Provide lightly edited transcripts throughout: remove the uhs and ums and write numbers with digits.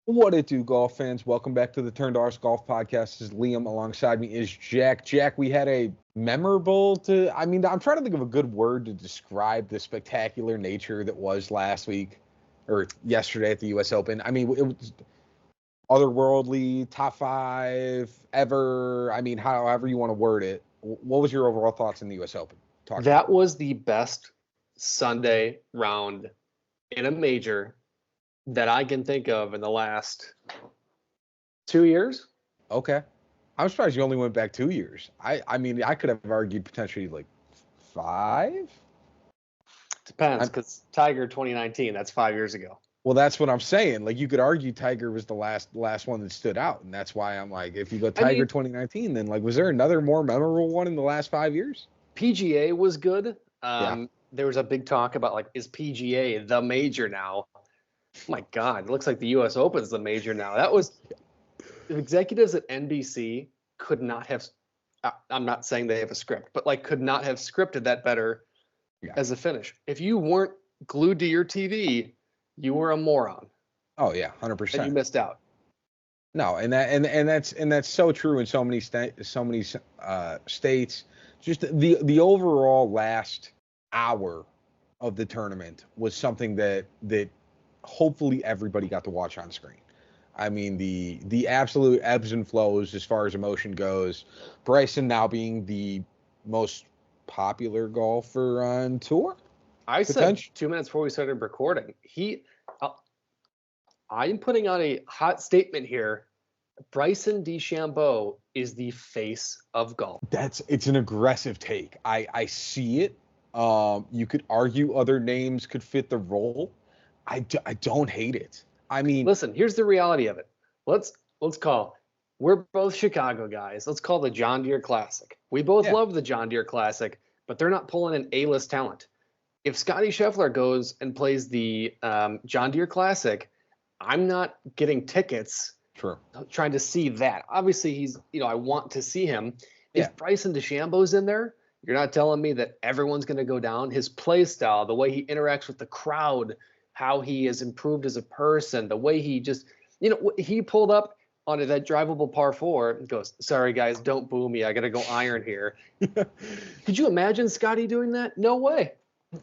What it do, golf fans? Welcome back to the Turn to Arse Golf Podcast. This is Liam. Alongside me is Jack. Jack, we had a I'm trying to think of a good word to describe the spectacular nature that was last week or yesterday at the U.S. Open. I mean, it was otherworldly, top five, ever. I mean, however you want to word it. What was your overall thoughts in the U.S. Open? That was the best Sunday round in a major that I can think of in the last 2 years. Okay. I'm surprised you only went back 2 years. I could have argued potentially like 5. Depends, because Tiger 2019, that's 5 years ago. Well, that's what I'm saying. Like, you could argue Tiger was the last one that stood out, and that's why I'm like, if you go Tiger 2019, then like, was there another more memorable one in the last 5 years? PGA was good. Yeah. There was a big talk about like, is PGA the major now? Oh my God, it looks like the U.S. Open's the major now. That was executives at NBC could not have. I'm not saying they have a script, but like could not have scripted that better as a finish. If you weren't glued to your TV, you were a moron. Oh yeah, 100%. And you missed out. No, and that's so true in so many states. Just the overall last hour of the tournament was something that hopefully everybody got to watch on screen. I mean, the absolute ebbs and flows as far as emotion goes. Bryson now being the most popular golfer on tour. I said 2 minutes before we started recording, I'm putting out a hot statement here. Bryson DeChambeau is the face of golf. It's an aggressive take. I see it. You could argue other names could fit the role. I don't hate it. I mean, listen, here's the reality of it. Let's call. We're both Chicago guys. Let's call the John Deere Classic. We both love the John Deere Classic, but they're not pulling an A-list talent. If Scotty Scheffler goes and plays the John Deere Classic, I'm not getting tickets. Sure. Trying to see that. Obviously, he's, I want to see him. If Bryson DeChambeau's in there, you're not telling me that everyone's going to go down. His play style, the way he interacts with the crowd, how he has improved as a person, the way he just, he pulled up onto that drivable par 4 and goes, sorry guys, don't boo me. I got to go iron here. Could you imagine Scotty doing that? No way.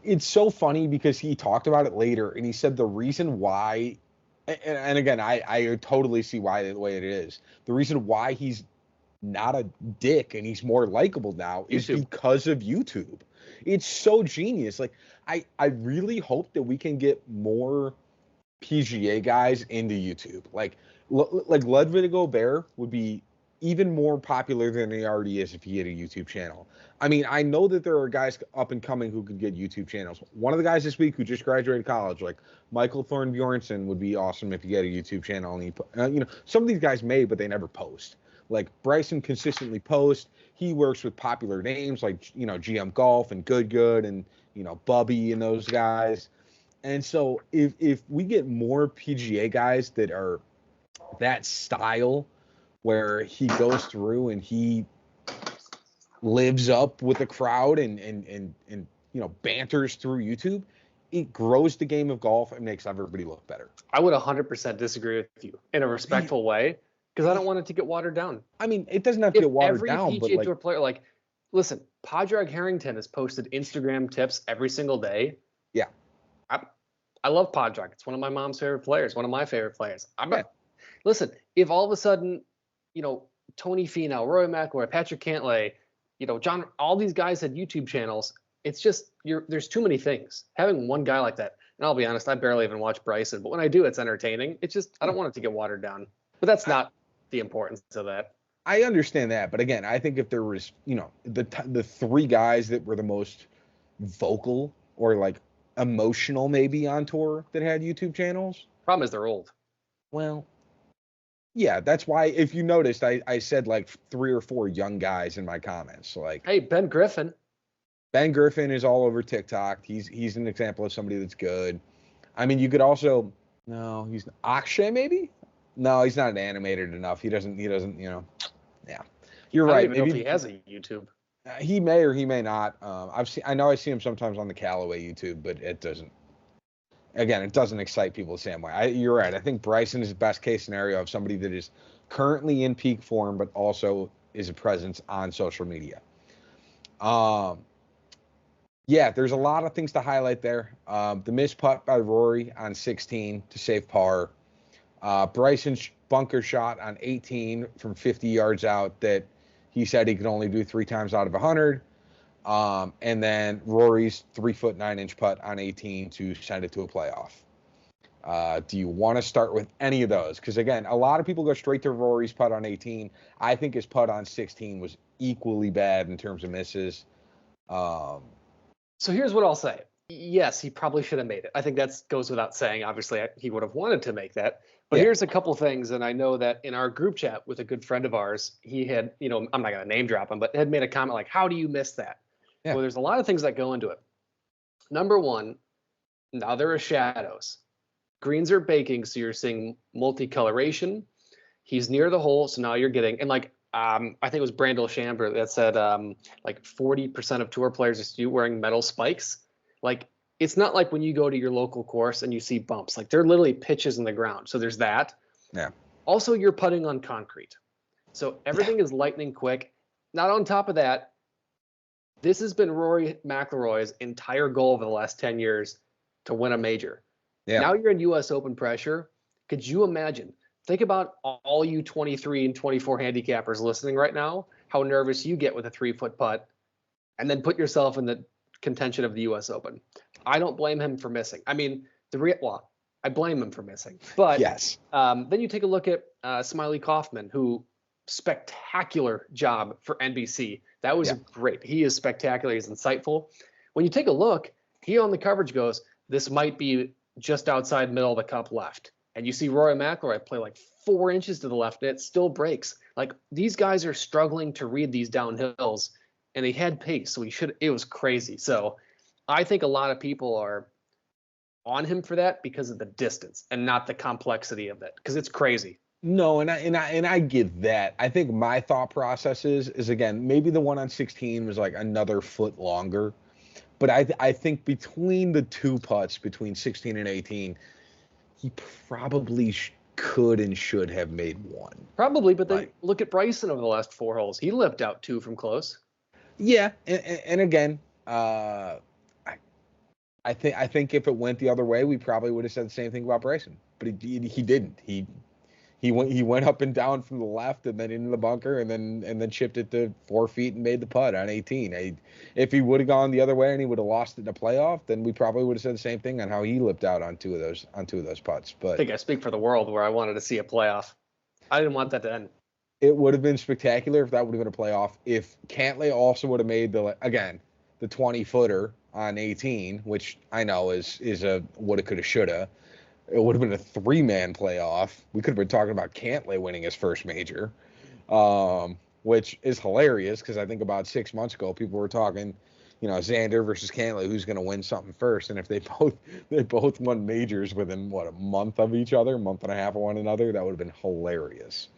It's so funny because he talked about it later and he said the reason why, and again, I totally see why the way it is. The reason why he's not a dick and he's more likable now is because of YouTube. It's so genius. Like, I really hope that we can get more PGA guys into YouTube. Like Ludwig Gobert would be even more popular than he already is if he had a YouTube channel. I mean, I know that there are guys up and coming who could get YouTube channels. One of the guys this week who just graduated college, like Michael Thorne Bjornsson, would be awesome if he had a YouTube channel. And some of these guys may, but they never post. Like Bryson consistently posts. He works with popular names like, GM Golf and Good and, Bubby and those guys. And so if we get more PGA guys that are that style where he goes through and he lives up with the crowd and banters through YouTube, it grows the game of golf and makes everybody look better. I would 100% disagree with you in a respectful way. Because I don't want it to get watered down. I mean, it doesn't have to get watered down. Every PGA Tour player, listen, Padraig Harrington has posted Instagram tips every single day. Yeah. I love Padraig. It's one of my mom's favorite players, one of my favorite players. Listen, if all of a sudden, Tony Finau, Rory McIlroy, Patrick Cantlay, John, all these guys had YouTube channels, it's just, there's too many things. Having one guy like that, and I'll be honest, I barely even watch Bryson, but when I do, it's entertaining. It's just, I don't want it to get watered down. But that's not the importance of that. I understand that, but again, I think if there was, the 3 guys that were the most vocal or like emotional maybe on tour that had YouTube channels. Problem is they're old. Well, yeah, that's why if you noticed, I said like 3 or 4 young guys in my comments. Like, hey, Ben Griffin. Ben Griffin is all over TikTok. He's an example of somebody that's good. I mean, you could also he's Akshay maybe. No, he's not animated enough. He doesn't, yeah. You're right. I don't even know if he has a YouTube. He may or he may not. I know I see him sometimes on the Callaway YouTube, but it doesn't. again, it doesn't excite people the same way. You're right. I think Bryson is the best case scenario of somebody that is currently in peak form, but also is a presence on social media. Yeah, there's a lot of things to highlight there. The missed putt by Rory on 16 to save par. Bryson's bunker shot on 18 from 50 yards out that he said he could only do 3 times out of 100. And then Rory's 3-foot 9-inch putt on 18 to send it to a playoff. Do you want to start with any of those? Because again, a lot of people go straight to Rory's putt on 18. I think his putt on 16 was equally bad in terms of misses. So here's what I'll say. Yes, he probably should have made it. I think that goes without saying. Obviously, he would have wanted to make that. But here's a couple things, and I know that in our group chat with a good friend of ours, he had, I'm not going to name drop him, but had made a comment like, how do you miss that? Yeah. Well, there's a lot of things that go into it. Number one, now there are shadows. Greens are baking, so you're seeing multicoloration. He's near the hole, so now you're getting, and I think it was Brandel Chambers that said 40% of tour players are still wearing metal spikes. It's not like when you go to your local course and you see bumps. They're literally pitches in the ground. So there's that. Yeah. Also, you're putting on concrete. So everything is lightning quick. Not on top of that, this has been Rory McIlroy's entire goal over the last 10 years to win a major. Yeah. Now you're in U.S. Open pressure. Could you imagine? Think about all you 23 and 24 handicappers listening right now, how nervous you get with a 3-foot putt, and then put yourself in the contention of the U.S. Open. I don't blame him for missing. I mean, I blame him for missing. But yes. Then you take a look at Smiley Kaufman, who spectacular job for NBC. That was great. He is spectacular. He's insightful. When you take a look, he on the coverage goes, this might be just outside middle of the cup left. And you see Rory McIlroy play 4 inches to the left, and it still breaks. These guys are struggling to read these downhills, and he had pace, so it was crazy. So I think a lot of people are on him for that because of the distance and not the complexity of it, because it's crazy. No, and I get that. I think my thought process is again, maybe the one on 16 was another foot longer, but I think between the 2 putts between 16 and 18, he probably could and should have made 1. Probably, but then look at Bryson over the last 4 holes. He lipped out 2 from close. Yeah, and again, I think if it went the other way, we probably would have said the same thing about Bryson, but he didn't. He went up and down from the left and then into the bunker and then chipped it to 4 feet and made the putt on 18. If he would have gone the other way and he would have lost it in a playoff, then we probably would have said the same thing on how he lipped out on two of those putts. But I think I speak for the world where I wanted to see a playoff. I didn't want that to end. It would have been spectacular if that would have been a playoff. If Cantlay also would have made the 20-footer on 18, which I know is a woulda, coulda, shoulda. It would have been a 3-man playoff. We could have been talking about Cantlay winning his first major, which is hilarious because I think about 6 months ago, people were talking, Xander versus Cantlay, who's going to win something first. And if they both won majors within, a month of each other, month and a half of one another, that would have been hilarious.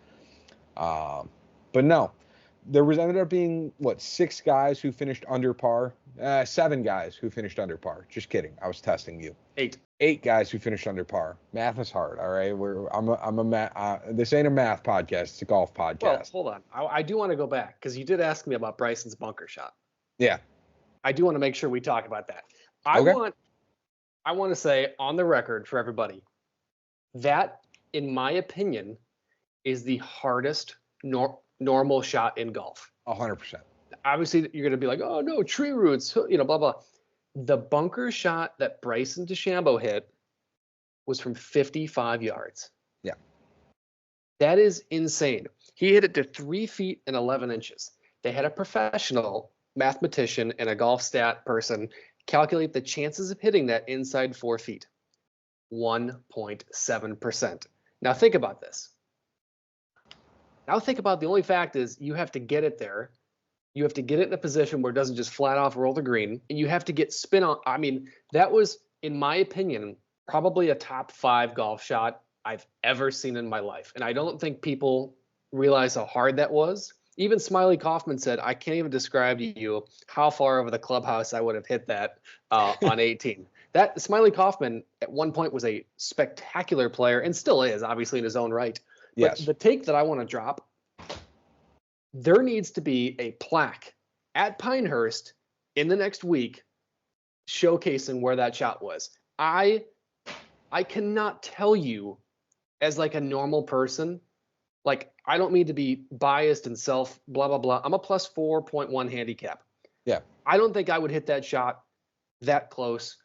But no, there ended up being, 6 guys who finished under par? 7 guys who finished under par. Just kidding. I was testing you. 8 guys who finished under par. Math is hard, all right? This ain't a math podcast. It's a golf podcast. Well, hold on. I do want to go back because you did ask me about Bryson's bunker shot. Yeah. I do want to make sure we talk about that. I want to say on the record for everybody that, in my opinion, is the hardest normal shot in golf. 100%. Obviously, you're going to be like, oh, no, tree roots, blah, blah. The bunker shot that Bryson DeChambeau hit was from 55 yards. Yeah. That is insane. He hit it to 3 feet and 11 inches. They had a professional mathematician and a golf stat person calculate the chances of hitting that inside 4 feet. 1.7%. Now think about this. Now think about the only fact is you have to get it there. You have to get it in a position where it doesn't just flat off roll the green, and you have to get spin on. I mean, that was, in my opinion, probably a top 5 golf shot I've ever seen in my life. And I don't think people realize how hard that was. Even Smiley Kaufman said, I can't even describe to you how far over the clubhouse I would have hit that on 18. that Smiley Kaufman at one point was a spectacular player and still is, obviously, in his own right. But Yes. the take that I want to drop, there needs to be a plaque at Pinehurst in the next week showcasing where that shot was. I cannot tell you, as like a normal person, like, I don't mean to be biased and self blah blah blah. I'm a plus 4.1 handicap. Yeah. I don't think I would hit that shot that close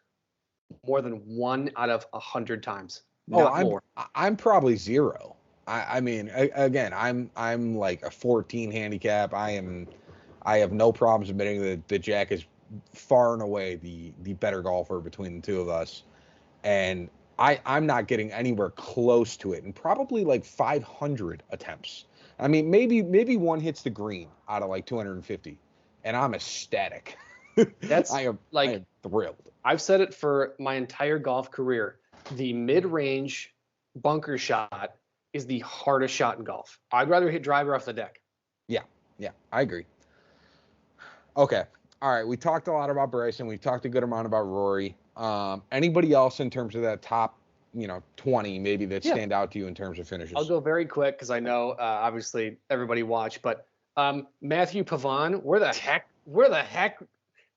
more than 1 out of 100 times. Not more. I'm probably 0. I mean, again, I'm like a 14 handicap. I have no problems admitting that Jack is far and away the better golfer between the two of us, and I'm not getting anywhere close to it, and probably like 500 attempts. I mean, maybe one hits the green out of like 250, and I'm ecstatic. I am thrilled. I've said it for my entire golf career. The mid-range bunker shot is the hardest shot in golf. I'd rather hit driver off the deck. Yeah, I agree. Okay. All right. We talked a lot about Bryson. We've talked a good amount about Rory. Anybody else in terms of that top, 20 maybe that stand out to you in terms of finishes? I'll go very quick because I know obviously everybody watched, but Matthew Pavon, where the heck?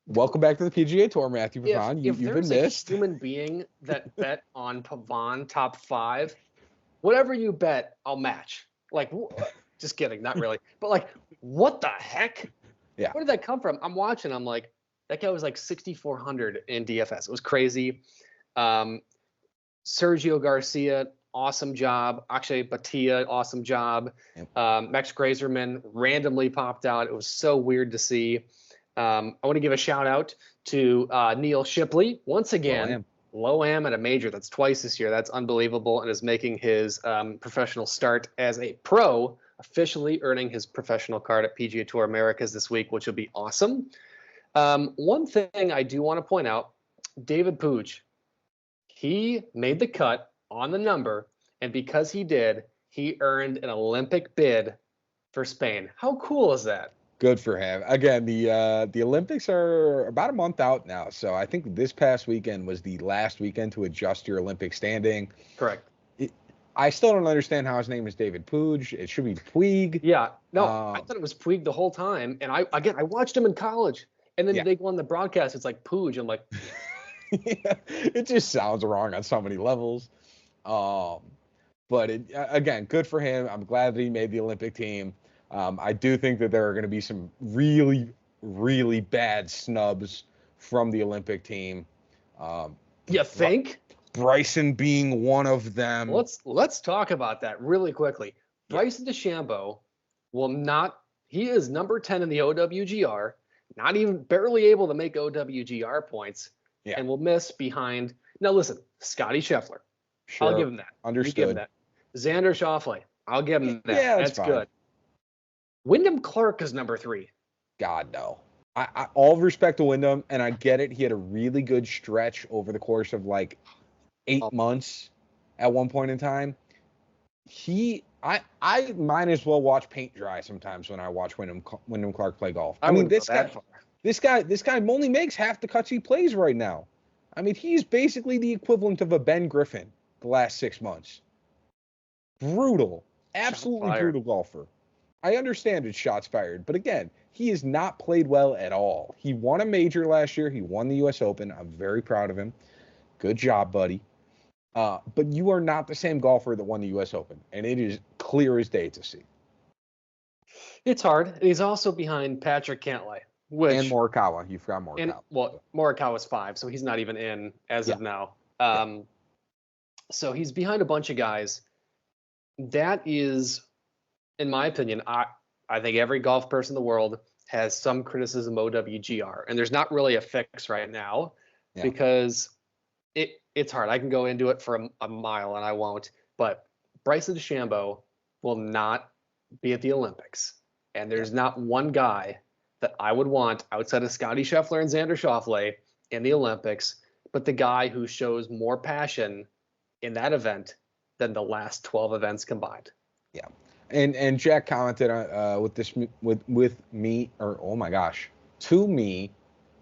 Welcome back to the PGA Tour, Matthew Pavon. You've been missed. A human being that bet on Pavon top 5, whatever you bet, I'll match. Like, just kidding, not really. But like, what the heck? Yeah. Where did that come from? I'm watching. I'm like, that guy was like 6,400 in DFS. It was crazy. Sergio Garcia, awesome job. Akshay Bhatia, awesome job. Yep. Max Grazerman randomly popped out. It was so weird to see. I want to give a shout out to Neil Shipley once again. Low-am at a major. That's twice this year. That's unbelievable, and is making his professional start as a pro, officially earning his professional card at PGA Tour Americas this week, which will be awesome. One thing I do want to point out, David Puig, he made the cut on the number, and because he did, he earned an Olympic bid for Spain. How cool is that? Good for him. Again, the Olympics are about a month out now, so I think this past weekend was the last weekend to adjust your Olympic standing. Correct. I still don't understand how his name is David Puig. It should be Puig. Yeah. No, I thought it was Puig the whole time, and I watched him in college, and then they go on the broadcast. It's like Puig. I'm like, yeah, it just sounds wrong on so many levels. But again, good for him. I'm glad that he made the Olympic team. I do think that there are going to be some really, really bad snubs from the Olympic team. You think? Bryson being one of them. Let's talk about that really quickly. Bryson DeChambeau will not. He is number 10 in the OWGR, not even barely able to make OWGR points, and will miss behind. Now listen, Scotty Scheffler. Sure. I'll give him that. Understood. Give him that. Xander Schauffele. I'll give him that. Yeah, that's fine. good. Wyndham Clark is number 3. God, no. I all respect to Wyndham, and I get it. He had a really good stretch over the course of like 8 months at one point in time. I might as well watch paint dry sometimes when I watch Wyndham Clark play golf. I mean, this guy only makes half the cuts he plays right now. I mean, he's basically the equivalent of a Ben Griffin the last 6 months. Brutal. Absolutely brutal golfer. I understand it's shots fired, but again, he has not played well at all. He won a major last year. He won the U.S. Open. I'm very proud of him. Good job, buddy. But you are not the same golfer that won the U.S. Open, and it is clear as day to see. It's hard. He's also behind Patrick Cantlay. And Morikawa. You forgot Morikawa. Morikawa's 5, so he's not even in as of now. So he's behind a bunch of guys. That is, in my opinion, I think every golf person in the world has some criticism of OWGR, and there's not really a fix right now because it's hard. I can go into it for a mile, and I won't. But Bryson DeChambeau will not be at the Olympics, and there's not one guy that I would want outside of Scotty Scheffler and Xander Schauffele in the Olympics, but the guy who shows more passion in that event than the last 12 events combined. Yeah. And Jack commented with me, or oh my gosh, to me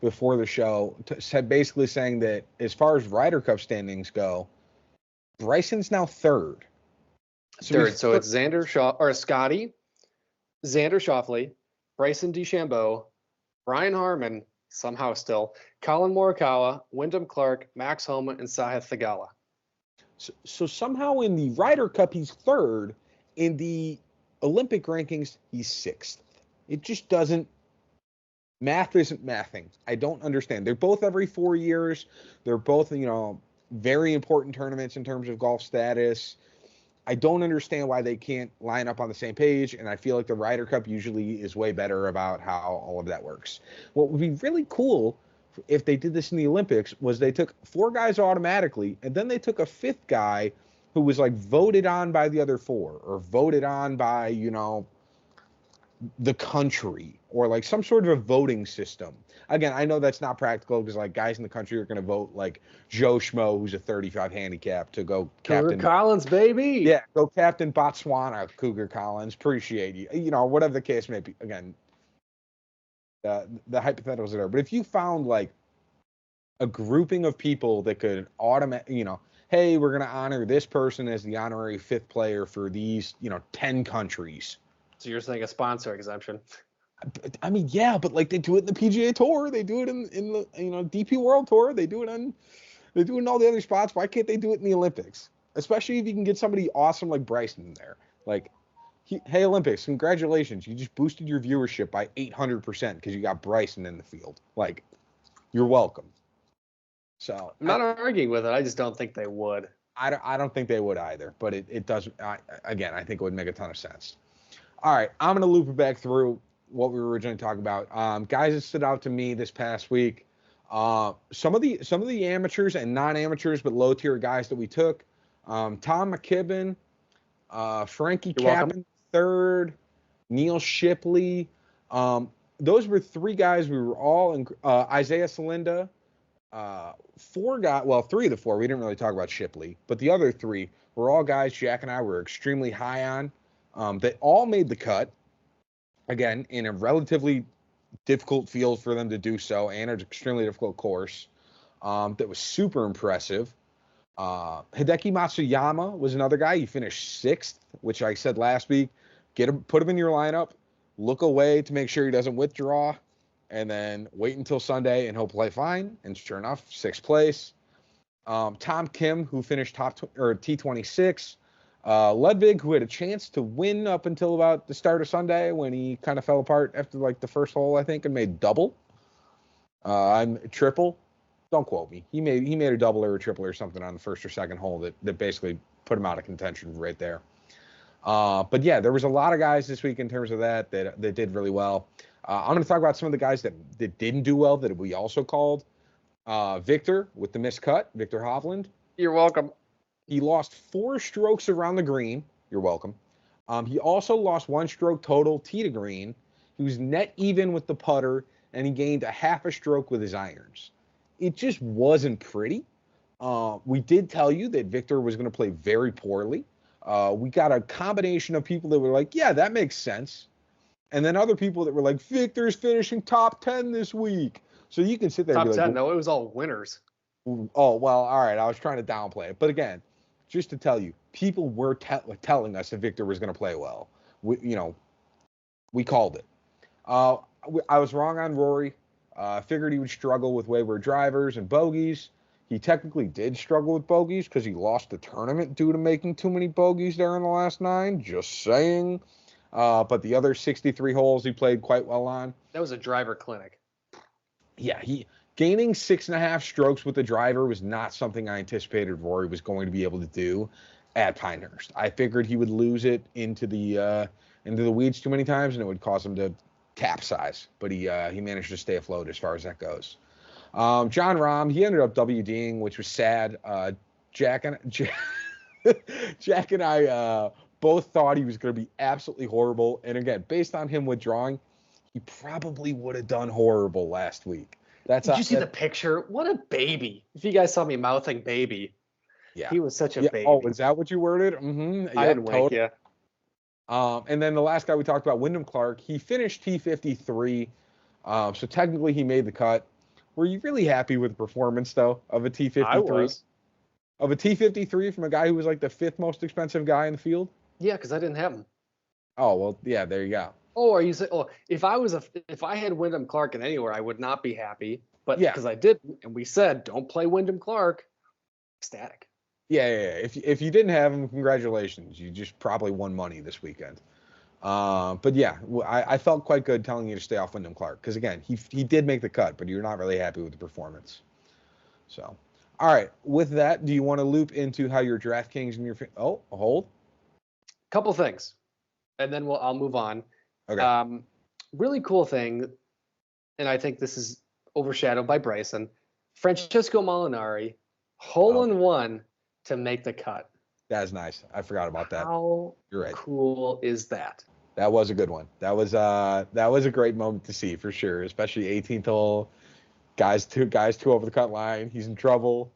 before the show, said basically saying that as far as Ryder Cup standings go, Bryson's now third. Third. So it's Scotty, Xander Schauffele, Bryson DeChambeau, Brian Harman, somehow still, Colin Morikawa, Wyndham Clark, Max Homa, and Sahith Theegala. So somehow in the Ryder Cup, he's third. In the Olympic rankings, he's sixth. It just doesn't. Math isn't mathing. I don't understand. They're both every 4 years. They're both, very important tournaments in terms of golf status. I don't understand why they can't line up on the same page, and I feel like the Ryder Cup usually is way better about how all of that works. What would be really cool if they did this in the Olympics was they took 4 guys automatically, and then they took a 5th guy who was like voted on by the other 4 or voted on by, the country or like some sort of a voting system. Again, I know that's not practical because like guys in the country are going to vote like Joe Schmo, who's a 35 handicap, to go captain. Cougar Collins, baby. Yeah, go captain Botswana, Cougar Collins. Appreciate you. Whatever the case may be. Again, the hypotheticals are there. But if you found like a grouping of people that could hey, we're going to honor this person as the honorary 5th player for these, 10 countries. So you're saying a sponsor exemption? I mean, yeah, but like they do it in the PGA Tour, they do it in the DP World Tour, they do it in all the other spots. Why can't they do it in the Olympics? Especially if you can get somebody awesome like Bryson in there. Like, hey Olympics, congratulations, you just boosted your viewership by 800% because you got Bryson in the field. Like, you're welcome. So I'm not arguing with it. I just don't think they would. I don't think they would either. But it does. I think it would make a ton of sense. All right, I'm going to loop it back through what we were originally talking about. Guys that stood out to me this past week. Some of the amateurs and non-amateurs, but low-tier guys that we took. Tom McKibben, Frankie Cappan, third, Neil Shipley. Those were 3 guys. We were all in. Isaiah Salinda. 4 guys. Well, 3 of the 4. We didn't really talk about Shipley, but the other 3 were all guys Jack and I were extremely high on. They all made the cut, again, in a relatively difficult field for them to do so, and an extremely difficult course. That was super impressive. Hideki Matsuyama was another guy. He finished 6th, which I said last week. Put him in your lineup, look away to make sure he doesn't withdraw, and then wait until Sunday, and he'll play fine. And sure enough, 6th place. Tom Kim, who finished T26. Ludwig, who had a chance to win up until about the start of Sunday when he kind of fell apart after like the first hole, I think, and made double. I'm triple. Don't quote me. He made a double or a triple or something on the first or second hole that basically put him out of contention right there. But yeah, there was a lot of guys this week in terms of that did really well. I'm going to talk about some of the guys that didn't do well that we also called. Victor with the missed cut, Victor Hovland. You're welcome. He lost 4 strokes around the green. You're welcome. He also lost 1 stroke total tee to green. He was net even with the putter, and he gained a half a stroke with his irons. It just wasn't pretty. We did tell you that Victor was going to play very poorly. We got a combination of people that were like, yeah, that makes sense. And then other people that were like, Victor's finishing top 10 this week. So you can sit there and be like, top 10, no, it was all winners. Oh, well, all right. I was trying to downplay it. But again, just to tell you, people were telling us that Victor was going to play well. We called it. I was wrong on Rory. Figured he would struggle with wayward drivers and bogeys. He technically did struggle with bogeys because he lost the tournament due to making too many bogeys there in the last 9. Just saying. But the other 63 holes he played quite well on. That was a driver clinic. Yeah, gaining 6.5 strokes with the driver was not something I anticipated Rory was going to be able to do at Pinehurst. I figured he would lose it into the weeds too many times, and it would cause him to capsize. But he managed to stay afloat as far as that goes. John Rahm, he ended up WDing, which was sad. Jack and I both thought he was going to be absolutely horrible. And again, based on him withdrawing, he probably would have done horrible last week. Did you see the picture? What a baby. If you guys saw me mouthing baby. Yeah. He was such a baby. Oh, is that what you worded? Mm-hmm. I didn't wink, yeah. And then the last guy we talked about, Wyndham Clark, he finished T53. So technically he made the cut. Were you really happy with the performance though of a T53? I was. Of a T53 from a guy who was like the 5th most expensive guy in the field? Yeah, because I didn't have him. Oh well, yeah, there you go. Oh, are you saying? Oh, if I had Wyndham Clark in anywhere, I would not be happy. But Yeah. because I didn't, and we said don't play Wyndham Clark, ecstatic. Yeah. If you didn't have him, congratulations. You just probably won money this weekend. But yeah, I felt quite good telling you to stay off Wyndham Clark because again, he did make the cut, but you're not really happy with the performance. So, all right. With that, do you want to loop into how your DraftKings and your hold? Couple things, and then I'll move on. Okay. Really cool thing, and I think this is overshadowed by Bryson. Francesco Molinari, hole in one to make the cut. That's nice. I forgot about that. How You're right. cool is that? That was a good one. That was a great moment to see for sure, especially 18th hole. Guys two over the cut line. He's in trouble.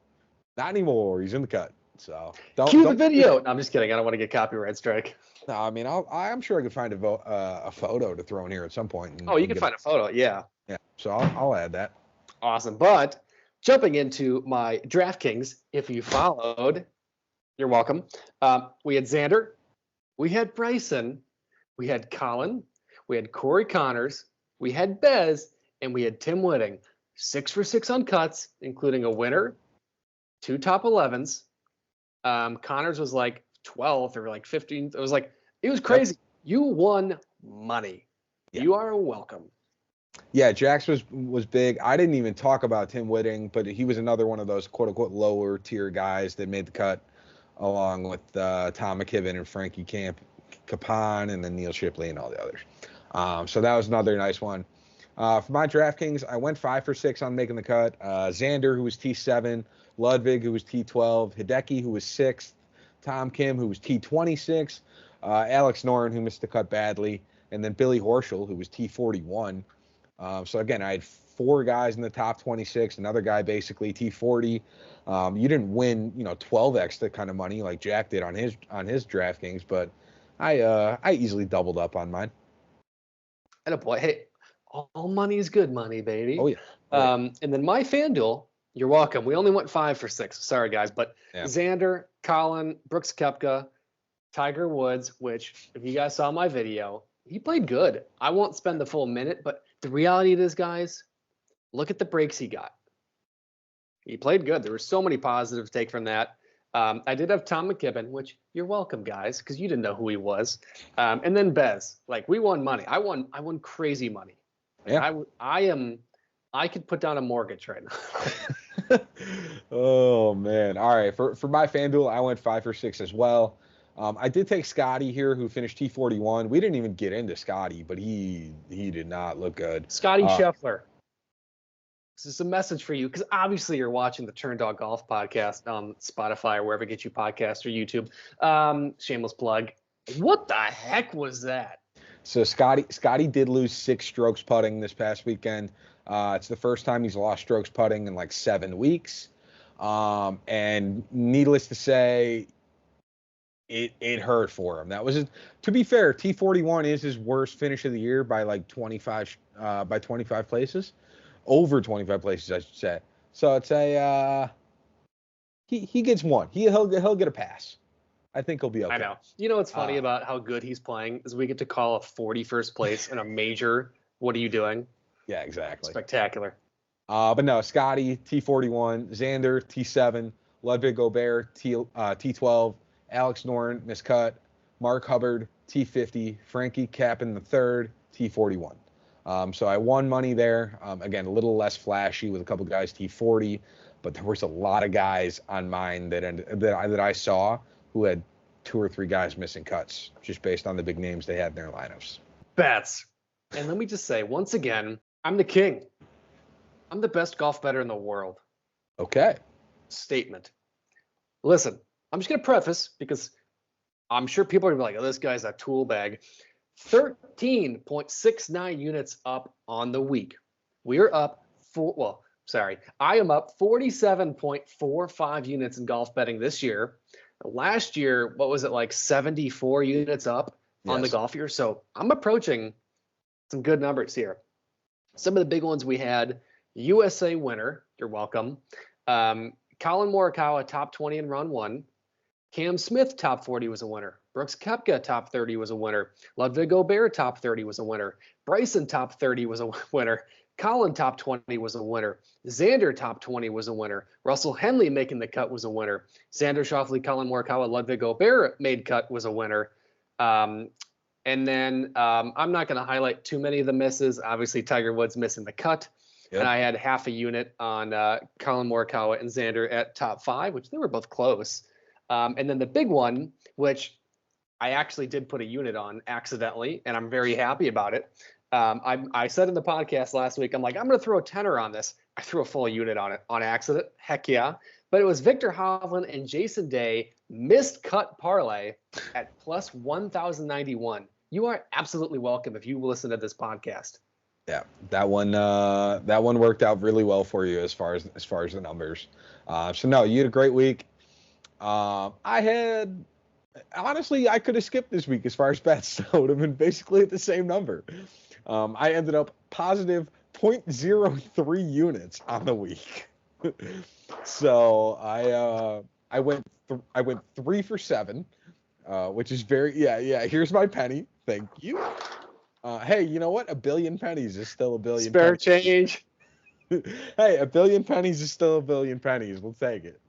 Not anymore. He's in the cut. So Cue the video. No, I'm just kidding. I don't want to get copyright strike. No, I mean, I'm sure I could find a photo to throw in here at some point. You can find a photo. Yeah. Yeah. So I'll add that. Awesome. But jumping into my DraftKings, if you followed, you're welcome. We had Xander, we had Bryson, we had Colin, we had Corey Connors, we had Bez, and we had Tim Whitting. 6 for 6 on cuts, including a winner, 2 top 11s. Connors was like 12th or like 15th. It was crazy. Yep. You won money. Yeah. You are welcome. Yeah, Jax was big. I didn't even talk about Tim Whitting, but he was another one of those quote unquote lower tier guys that made the cut, along with Tom McKibben and Frankie Capon and then Neil Shipley and all the others. So that was another nice one. For my DraftKings, I went 5 for 6 on making the cut. Xander, who was T7, Ludwig, who was T12, Hideki, who was 6th, Tom Kim, who was T26, Alex Noren, who missed the cut badly, and then Billy Horschel, who was T41. So again, I had 4 guys in the top 26, another guy basically T40. You didn't win, 12x that kind of money like Jack did on his DraftKings, but I easily doubled up on mine. And a boy, hey, all money is good money, baby. Oh yeah. And then my FanDuel, you're welcome. We only went 5 for 6. Sorry guys, but yeah. Xander, Colin, Brooks Koepka, Tiger Woods, which if you guys saw my video, he played good. I won't spend the full minute, but the reality of this, guys, look at the breaks he got. He played good. There were so many positives to take from that. I did have Tom McKibben, which you're welcome, guys, because you didn't know who he was. And then Bez, we won money. I won crazy money. Yeah. I could put down a mortgage right now. Oh man. All right. For my FanDuel, I went 5 for 6 as well. I did take Scotty here, who finished T41. We didn't even get into Scotty, but he did not look good. Scotty Scheffler. This is a message for you, because obviously you're watching the Turn Dog Golf podcast on Spotify or wherever you get you podcasts or YouTube. Shameless plug. What the heck was that? So Scotty did lose 6 strokes putting this past weekend. It's the first time he's lost strokes putting in like 7 weeks. And needless to say, it hurt for him. That was to be fair, T41 is his worst finish of the year by like 25 places. Over 25 places, I should say. So I'd say he gets one. He'll get a pass. I think he'll be okay. I know. You know what's funny about how good he's playing is we get to call a 41st place in a major. What are you doing? Yeah, exactly. Spectacular. But no, Scotty T41, Xander T7, Ludwig Gobert T12, Alex Noren miscut, Mark Hubbard T50, Frankie Capon the third T41. So I won money there. Again, a little less flashy with a couple guys T40, but there was a lot of guys on mine that I saw who had 2 or 3 guys missing cuts just based on the big names they had in their lineups. Bets. And let me just say, once again, I'm the king. I'm the best golf bettor in the world. Okay. Statement. Listen, I'm just going to preface, because I'm sure people are going to be like, oh, this guy's a tool bag. 13.69 units up on the week. We are up I am up 47.45 units in golf betting this year. Last year, what was it, like 74 units up on the golf year? So I'm approaching some good numbers here. Some of the big ones we had, USA winner. You're welcome. Colin Morikawa, top 20 in round 1. Cam Smith, top 40 was a winner. Brooks Koepka, top 30 was a winner. Ludwig Gobert, top 30 was a winner. Bryson, top 30 was a winner. Colin, top 20 was a winner. Xander, top 20 was a winner. Russell Henley making the cut was a winner. Xander Schauffele, Colin Morikawa, Ludwig Gobert made cut was a winner. And then I'm not going to highlight too many of the misses. Obviously, Tiger Woods missing the cut. Yep. And I had half a unit on Colin Morikawa and Xander at top 5, which they were both close. And then the big one, which I actually did put a unit on accidentally, and I'm very happy about it. I said in the podcast last week, I'm like, I'm going to throw a tenner on this. I threw a full unit on it on accident. Heck yeah. But it was Viktor Hovland and Jason Day missed cut parlay at plus 1,091. You are absolutely welcome if you listen to this podcast. Yeah, that one worked out really well for you as far as the numbers. So no, you had a great week. Honestly, I could have skipped this week as far as bets. So it would have been basically at the same number. I ended up positive 0.03 units on the week. So I went 3 for 7, which is very Here's my penny. Thank you. Hey, you know what? A billion pennies is still a billion. Spare change. Hey, a billion pennies is still a billion pennies. We'll take it.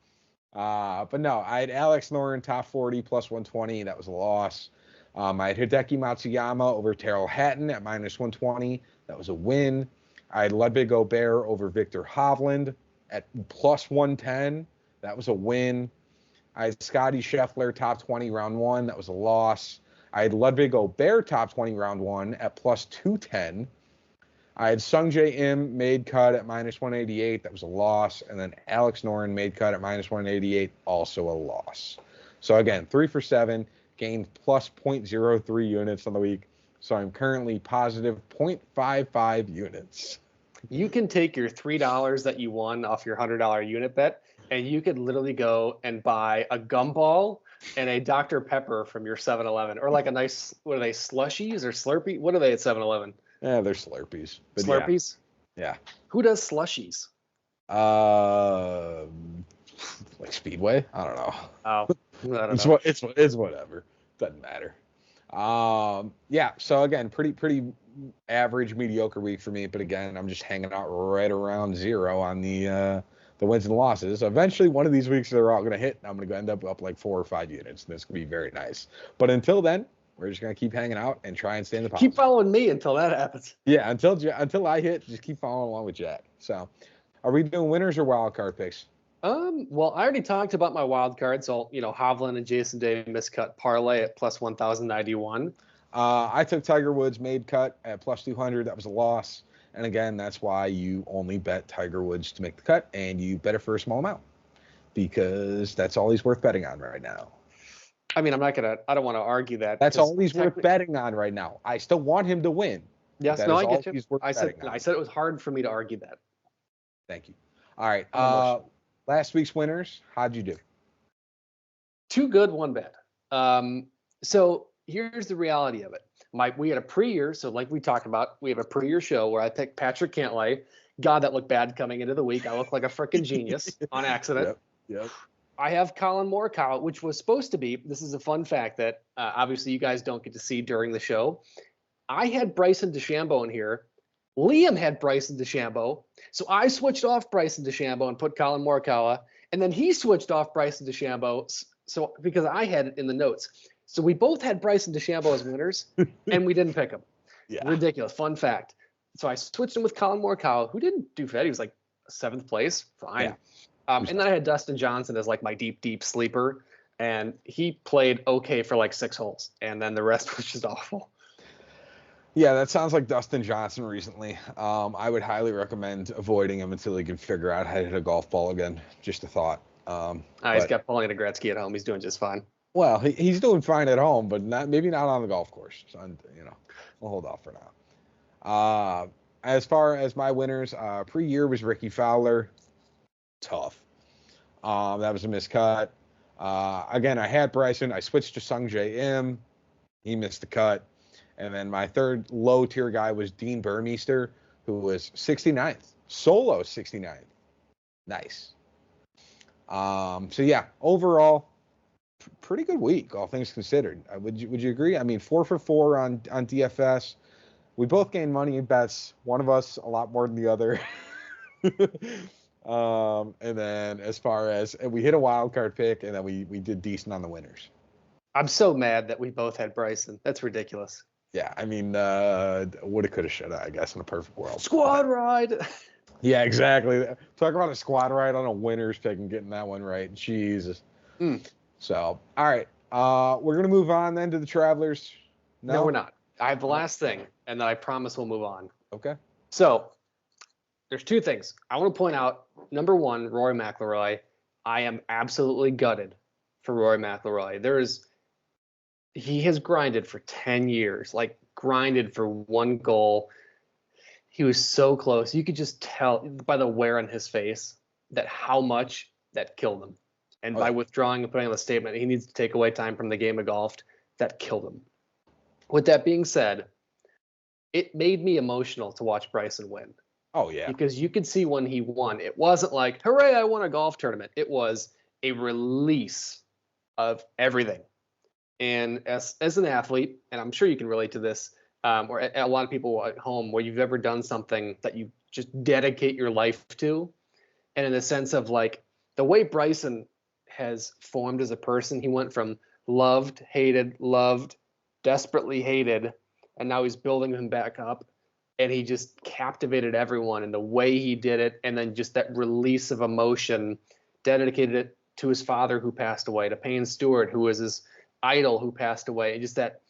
But no, I had Alex Noren top 40 plus 120. That was a loss. I had Hideki Matsuyama over Tyrrell Hatton at minus 120. That was a win. I had Ludwig Gobert over Viktor Hovland at plus 110. That was a win. I had Scotty Scheffler top 20 round 1. That was a loss. I had Ludwig Gobert top 20 round 1 at plus 210. I had Sungjae Im made cut at minus 188. That was a loss. And then Alex Noren made cut at minus 188. Also a loss. So again, 3 for 7, gained plus 0.03 units on the week. So I'm currently positive 0.55 units. You can take your $3 that you won off your $100 unit bet, and you could literally go and buy a gumball and a Dr. Pepper from your 7-Eleven, or like a nice, what are they, slushies or Slurpee? What are they at 7-Eleven? Yeah, they're Slurpees. Slurpees? Yeah. Who does slushies? Like Speedway? I don't know. Oh, I don't know. It's whatever. Doesn't matter. Yeah. So again, pretty average, mediocre week for me. But again, I'm just hanging out right around 0 on the wins and losses. Eventually, one of these weeks they're all going to hit, and I'm going to end up like 4 or 5 units, and this could be very nice. But until then, we're just going to keep hanging out and try and stay in the positive. Keep following me until that happens. Yeah, until I hit, just keep following along with Jack. So, are we doing winners or wild card picks? Well, I already talked about my wild card, so Hovland and Jason Day miscut parlay at plus 1,091. I took Tiger Woods made cut at plus 200. That was a loss. And again, that's why you only bet Tiger Woods to make the cut, and you bet it for a small amount because that's all he's worth betting on right now. I mean, I don't want to argue that. That's all he's worth betting on right now. I still want him to win. Yes, no, I get you. I said it was hard for me to argue that. Thank you. All right. Last week's winners, how'd you do? 2 good, 1 bad. So here's the reality of it. We had a pre-year, so like we talked about, we have a pre-year show where I picked Patrick Cantlay. God, that looked bad coming into the week. I looked like a freaking genius on accident. Yep. I have Colin Morikawa, which was supposed to be, this is a fun fact that obviously you guys don't get to see during the show. I had Bryson DeChambeau in here. Liam had Bryson DeChambeau. So I switched off Bryson DeChambeau and put Colin Morikawa. And then he switched off Bryson DeChambeau so because I had it in the notes. So we both had Bryson DeChambeau as winners, and we didn't pick him. Yeah. Ridiculous. Fun fact. So I switched him with Colin Morikawa, who didn't do bad. He was like 7th place. Fine. Yeah. And then I had Dustin Johnson as like my deep sleeper, and he played okay for like 6 holes, and then the rest was just awful. Yeah, that sounds like Dustin Johnson recently. I would highly recommend avoiding him until he can figure out how to hit a golf ball again. Just a thought. He's got Paulie Gretzky at home. He's doing just fine. Well, he's doing fine at home, but maybe not on the golf course. So, we'll hold off for now. As far as my winners, pre-year was Ricky Fowler. Tough. That was a miscut. Again, I had Bryson. I switched to Sungjae Im. He missed the cut. And then my third low-tier guy was Dean Burmeister, who was 69th Solo 69. Nice. So yeah, overall, pretty good week, all things considered. Would you agree? I mean, 4 for 4 on DFS. We both gained money in bets. One of us a lot more than the other. And then as far as we hit a wild card pick, and then we did decent on the winners. I'm so mad that we both had Bryson. That's ridiculous. Yeah, I mean, woulda, coulda, shoulda, I guess, in a perfect world. Squad ride. Yeah, exactly. Talk about a squad ride on a winner's pick and getting that one right. Jesus. So, all right. We're going to move on then to the Travelers. No, we're not. I have the last thing, and then I promise we'll move on. Okay. So, there's two things. I want to point out, number one, Rory McIlroy. I am absolutely gutted for Rory McIlroy. He has grinded for 10 years, like grinded for one goal. He was so close. You could just tell by the wear on his face that how much that killed him. And by withdrawing and putting on the statement, he needs to take away time from the game of golf, that killed him. With that being said, it made me emotional to watch Bryson win. Oh, yeah. Because you could see when he won, it wasn't like, hooray, I won a golf tournament. It was a release of everything. And as an athlete, and I'm sure you can relate to this, or a lot of people at home, where you've ever done something that you just dedicate your life to. And in the sense of like the way Bryson has formed as a person, he went from loved, desperately hated, and now he's building him back up. And he just captivated everyone in the way he did it. And then just that release of emotion, dedicated it to his father who passed away, to Payne Stewart, who was his idol who passed away. And just that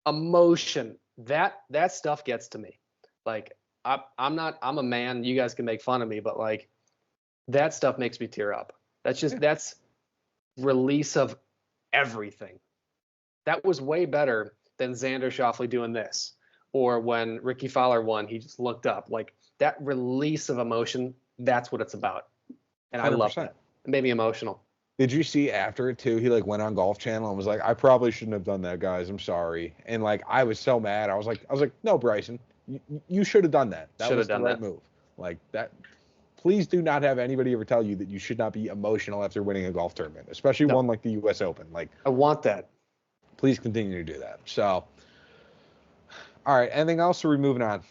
emotion, that stuff gets to me. Like I'm a man, you guys can make fun of me, but like that stuff makes me tear up. That's release of everything. That was way better than Xander Schauffele doing this. Or when Ricky Fowler won, he just looked up. Like that release of emotion, that's what it's about. And 100%. I love that. It made me emotional. Did you see after it too? He like went on Golf Channel and was like, "I probably shouldn't have done that, guys. I'm sorry." And like I was so mad. I was like, "No, Bryson, you should have done that. That was the right move. Like that. Please do not have anybody ever tell you that you should not be emotional after winning a golf tournament, especially one like the U.S. Open. Like I want that. Please continue to do that." So. All right. Anything else, or are we moving on?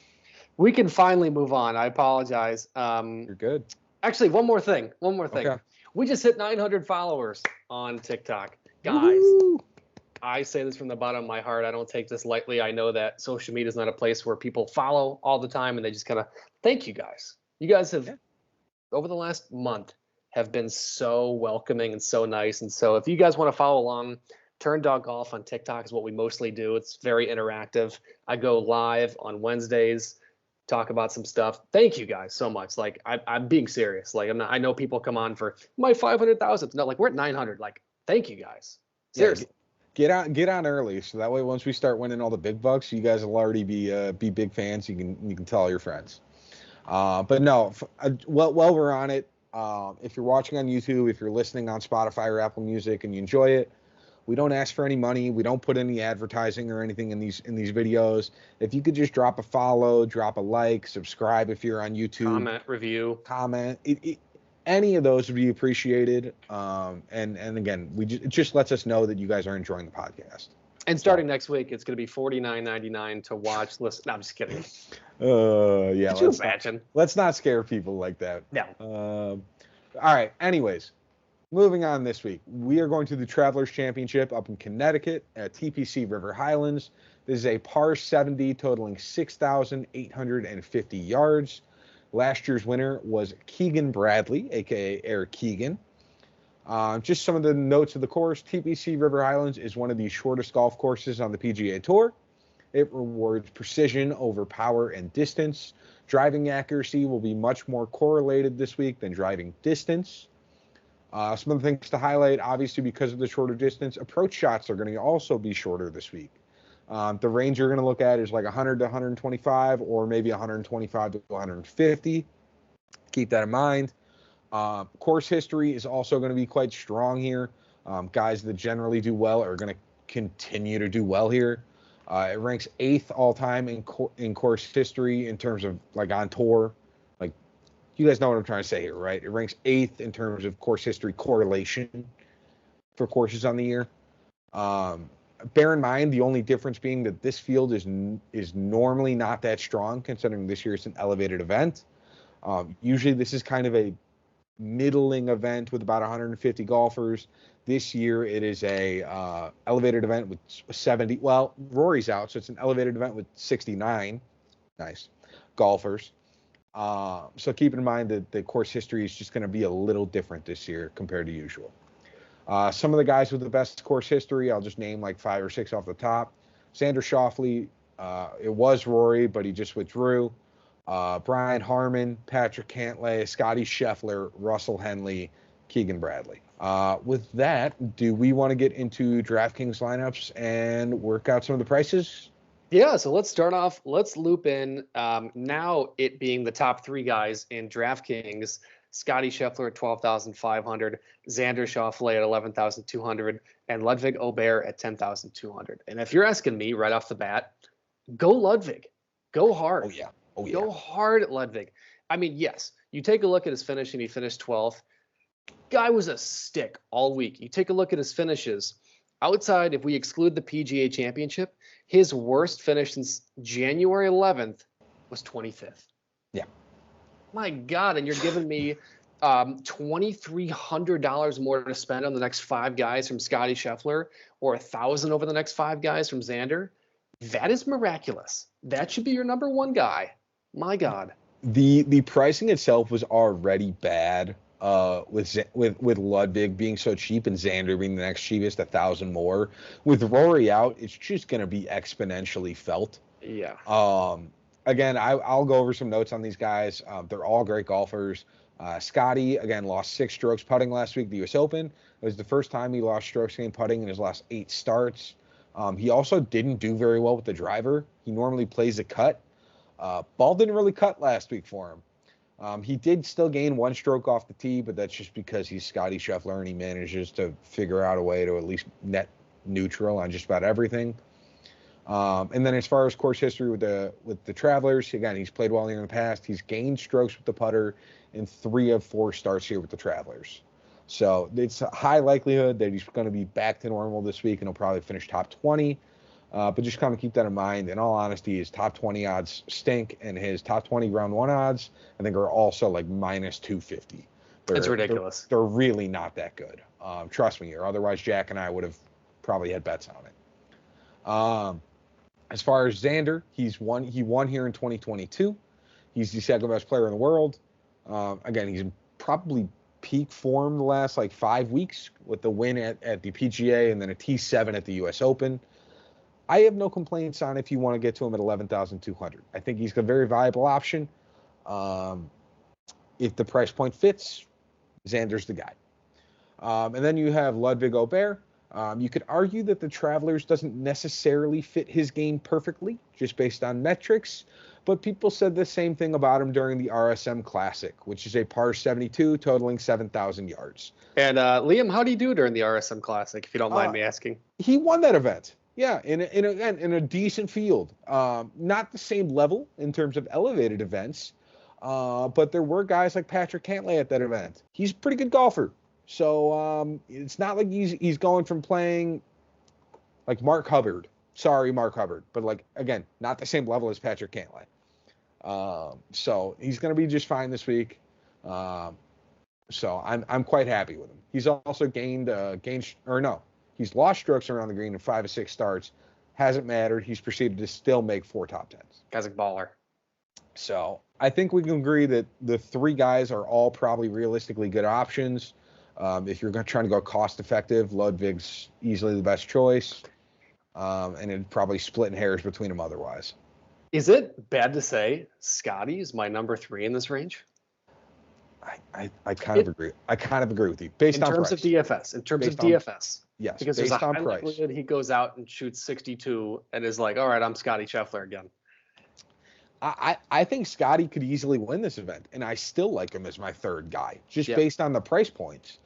We can finally move on. I apologize. You're good. Actually, one more thing. Okay. We just hit 900 followers on TikTok. Guys, woo-hoo. I say this from the bottom of my heart. I don't take this lightly. I know that social media is not a place where people follow all the time, and they just kind of thank you guys. You guys have, over the last month, have been so welcoming and so nice. And so if you guys want to follow along, Turn Dog Golf on TikTok is what we mostly do. It's very interactive. I go live on Wednesdays, talk about some stuff. Thank you guys so much. Like I'm being serious. Like I know people come on for my 500,000. No, like we're at 900. Like thank you guys. Seriously. Yeah, get on early, so that way once we start winning all the big bucks, you guys will already be big fans. You can tell all your friends. But no, while we're on it, if you're watching on YouTube, if you're listening on Spotify or Apple Music and you enjoy it, we don't ask for any money. We don't put any advertising or anything in these videos. If you could just drop a follow, drop a like, subscribe if you're on YouTube. Comment, review. Comment. Any of those would be appreciated. And again, it just lets us know that you guys are enjoying the podcast. And starting next week, it's going to be $49.99 to watch, listen. No, I'm just kidding. Yeah. Could you imagine? Let's not scare people like that. No. All right. Anyways. Moving on this week, we are going to the Travelers Championship up in Connecticut at TPC River Highlands. This is a par 70 totaling 6,850 yards. Last year's winner was Keegan Bradley, a.k.a. Eric Keegan. Just some of the notes of the course. TPC River Highlands is one of the shortest golf courses on the PGA Tour. It rewards precision over power and distance. Driving accuracy will be much more correlated this week than driving distance. Some of the things to highlight, obviously, because of the shorter distance, approach shots are going to also be shorter this week. The range you're going to look at is like 100 to 125 or maybe 125 to 150. Keep that in mind. Course history is also going to be quite strong here. Guys that generally do well are going to continue to do well here. It ranks 8th all time in course history in terms of like on tour. Like You guys know what I'm trying to say here, right? It ranks 8th in terms of course history correlation for courses on the year. Bear in mind, the only difference being that this field is normally not that strong, considering this year it's an elevated event. Usually this is kind of a middling event with about 150 golfers. This year it is a elevated event with 70. Well, Rory's out, so it's an elevated event with 69 nice golfers. So keep in mind that the course history is just going to be a little different this year compared to usual. Some of the guys with the best course history, I'll just name like 5 or 6 off the top. Xander Schauffele, it was Rory, but he just withdrew. Brian Harman, Patrick Cantlay, Scotty Scheffler, Russell Henley, Keegan Bradley. With that, do we want to get into DraftKings lineups and work out some of the prices? Yeah, so let's start off. Let's loop in now it being the top 3 guys in DraftKings. Scotty Scheffler at 12,500, Xander Schauffele at 11,200, and Ludwig Aubert at 10,200. And if you're asking me right off the bat, go Ludwig. Go hard. Oh, yeah. Go hard at Ludwig. I mean, yes, you take a look at his finish and he finished 12th. Guy was a stick all week. You take a look at his finishes. Outside, if we exclude the PGA Championship, his worst finish since January 11th was 25th. Yeah. My God, and you're giving me $2,300 more to spend on the next 5 guys from Scotty Scheffler, or $1,000 over the next 5 guys from Xander. That is miraculous. That should be your number 1 guy. My God. The pricing itself was already bad with Ludwig being so cheap and Xander being the next cheapest, 1,000 more. With Rory out, it's just going to be exponentially felt. Yeah. Again, I'll go over some notes on these guys. They're all great golfers. Scotty, again, lost 6 strokes putting last week at the U.S. Open. It was the first time he lost strokes gained putting in his last 8 starts. He also didn't do very well with the driver. He normally plays a cut. Ball didn't really cut last week for him. He did still gain 1 stroke off the tee, but that's just because he's Scotty Scheffler and he manages to figure out a way to at least net neutral on just about everything. And then as far as course history with the Travelers, again, he's played well here in the past. He's gained strokes with the putter in 3 of 4 starts here with the Travelers. So it's a high likelihood that he's going to be back to normal this week and he'll probably finish top 20. But just kind of keep that in mind. In all honesty, his top 20 odds stink, and his top 20 round 1 odds, I think, are also like minus 250. It's ridiculous. They're really not that good. Trust me, or otherwise Jack and I would have probably had bets on it. As far as Xander, he won here in 2022. He's the 2nd best player in the world. Again, he's in probably peak form the last like 5 weeks with the win at the PGA and then a T7 at the US Open. I have no complaints on if you want to get to him at 11,200. I think he's a very viable option. If the price point fits, Xander's the guy. And then you have Ludwig Aubert. You could argue that the Travelers doesn't necessarily fit his game perfectly, just based on metrics, but people said the same thing about him during the RSM Classic, which is a par 72 totaling 7,000 yards. And Liam, how did he do during the RSM Classic, if you don't mind me asking? He won that event. Yeah, in a decent field. Not the same level in terms of elevated events, but there were guys like Patrick Cantlay at that event. He's a pretty good golfer. So it's not like he's going from playing like Mark Hubbard. Sorry, Mark Hubbard. But like, again, not the same level as Patrick Cantlay. So he's going to be just fine this week. So I'm quite happy with him. He's also he's lost strokes around the green in 5 of 6 starts. Hasn't mattered. He's proceeded to still make 4 top 10s. Guy's a baller. So I think we can agree that the 3 guys are all probably realistically good options. If you're trying to go cost effective, Ludwig's easily the best choice. And it'd probably split in hairs between them otherwise. Is it bad to say Scotty is my number 3 in this range? I kind of agree. I kind of agree with you. Based on terms price. of DFS. In terms of DFS. Yes. Because based there's a on high price. likelihood he goes out and shoots 62 and is like, all right, I'm Scotty Scheffler again. I think Scotty could easily win this event, and I still like him as my 3rd guy, just based on the price points.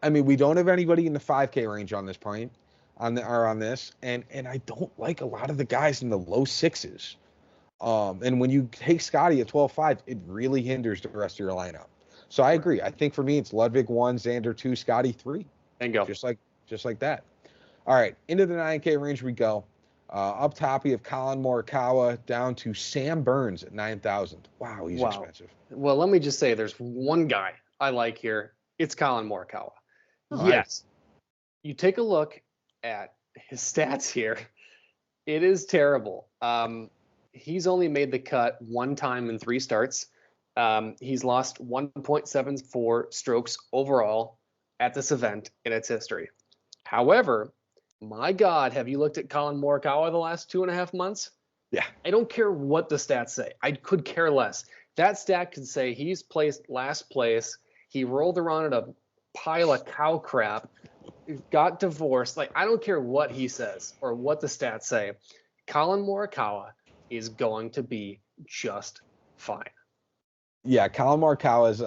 I mean, we don't have anybody in the 5K range on this point, on this, and I don't like a lot of the guys in the low 6s. And when you take Scotty at 12-5, it really hinders the rest of your lineup. So I agree. I think for me, it's Ludwig 1, Xander 2, Scotty 3. Bingo. Just like that. All right, into the 9K range we go. Up top, we have Colin Morikawa down to Sam Burns at 9,000. Wow, he's expensive. Well, let me just say there's one guy I like here. It's Colin Morikawa. Oh, yes. You take a look at his stats here. It is terrible. He's only made the cut one time in 3 starts. He's lost 1.74 strokes overall at this event in its history. However, my God, have you looked at Colin Morikawa the last 2.5 months? Yeah. I don't care what the stats say. I could care less. That stat could say he's placed last place. He rolled around in a pile of cow crap, got divorced. Like, I don't care what he says or what the stats say. Colin Morikawa is going to be just fine. Yeah, Colin Morikawa is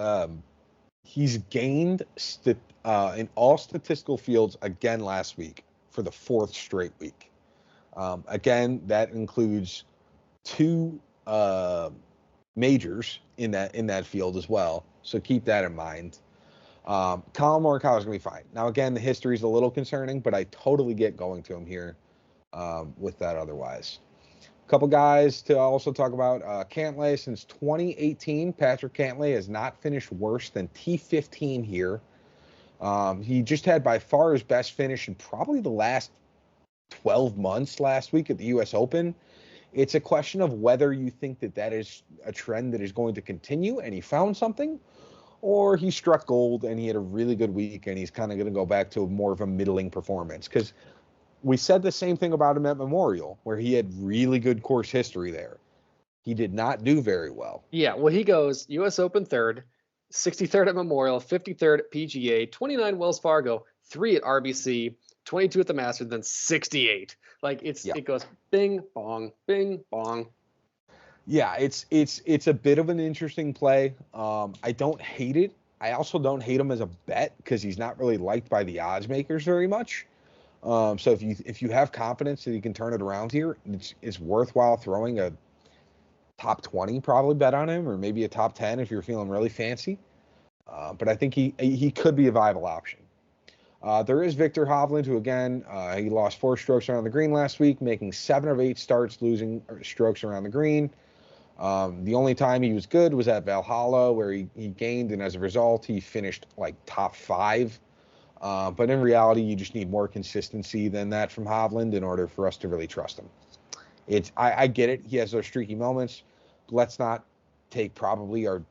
he's gained in all statistical fields again last week for the 4th straight week. Again, that includes 2 majors in that field as well. So keep that in mind. Colin Morikawa is going to be fine. Now, again, the history is a little concerning, but I totally get going to him here with that otherwise. A couple guys to also talk about. Cantlay, since 2018, Patrick Cantlay has not finished worse than T15 here. He just had by far his best finish in probably the last 12 months last week at the U.S. Open. It's a question of whether you think that is a trend that is going to continue and he found something, or he struck gold and he had a really good week and he's kind of going to go back to more of a middling performance. Because we said the same thing about him at Memorial, where he had really good course history there. He did not do very well. Yeah, well, he goes U.S. Open 3rd, 63rd at Memorial, 53rd at PGA, 29 Wells Fargo, 3 at RBC, 22 at the Masters, then 68. Like it goes bing bong, bing bong. Yeah, it's a bit of an interesting play. I don't hate it. I also don't hate him as a bet because he's not really liked by the odds makers very much. So if you have confidence that he can turn it around here, it's worthwhile throwing a top 20 probably bet on him, or maybe a top 10 if you're feeling really fancy. But I think he could be a viable option. There is Victor Hovland, who again, he lost 4 strokes around the green last week, making 7 of 8 starts losing strokes around the green. The only time he was good was at Valhalla, where he gained, and as a result, he finished like top 5. But in reality, you just need more consistency than that from Hovland in order for us to really trust him. I get it. He has those streaky moments. Let's not take probably our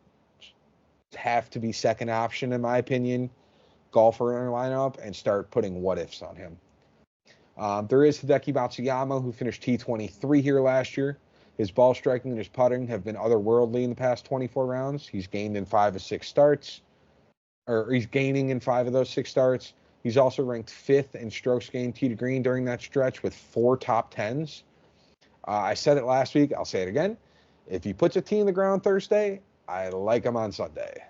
have to be second option, in my opinion, golfer in our lineup and start putting what ifs on him. There is Hideki Matsuyama, who finished T23 here last year. His ball striking and his putting have been otherworldly in the past 24 rounds. He's gained in 5 of 6 starts, or he's gaining in 5 of those 6 starts. He's also ranked 5th in strokes gained tee to green during that stretch with 4 top 10s. I said it last week. I'll say it again. If he puts a tee in the ground Thursday, I like him on Sunday.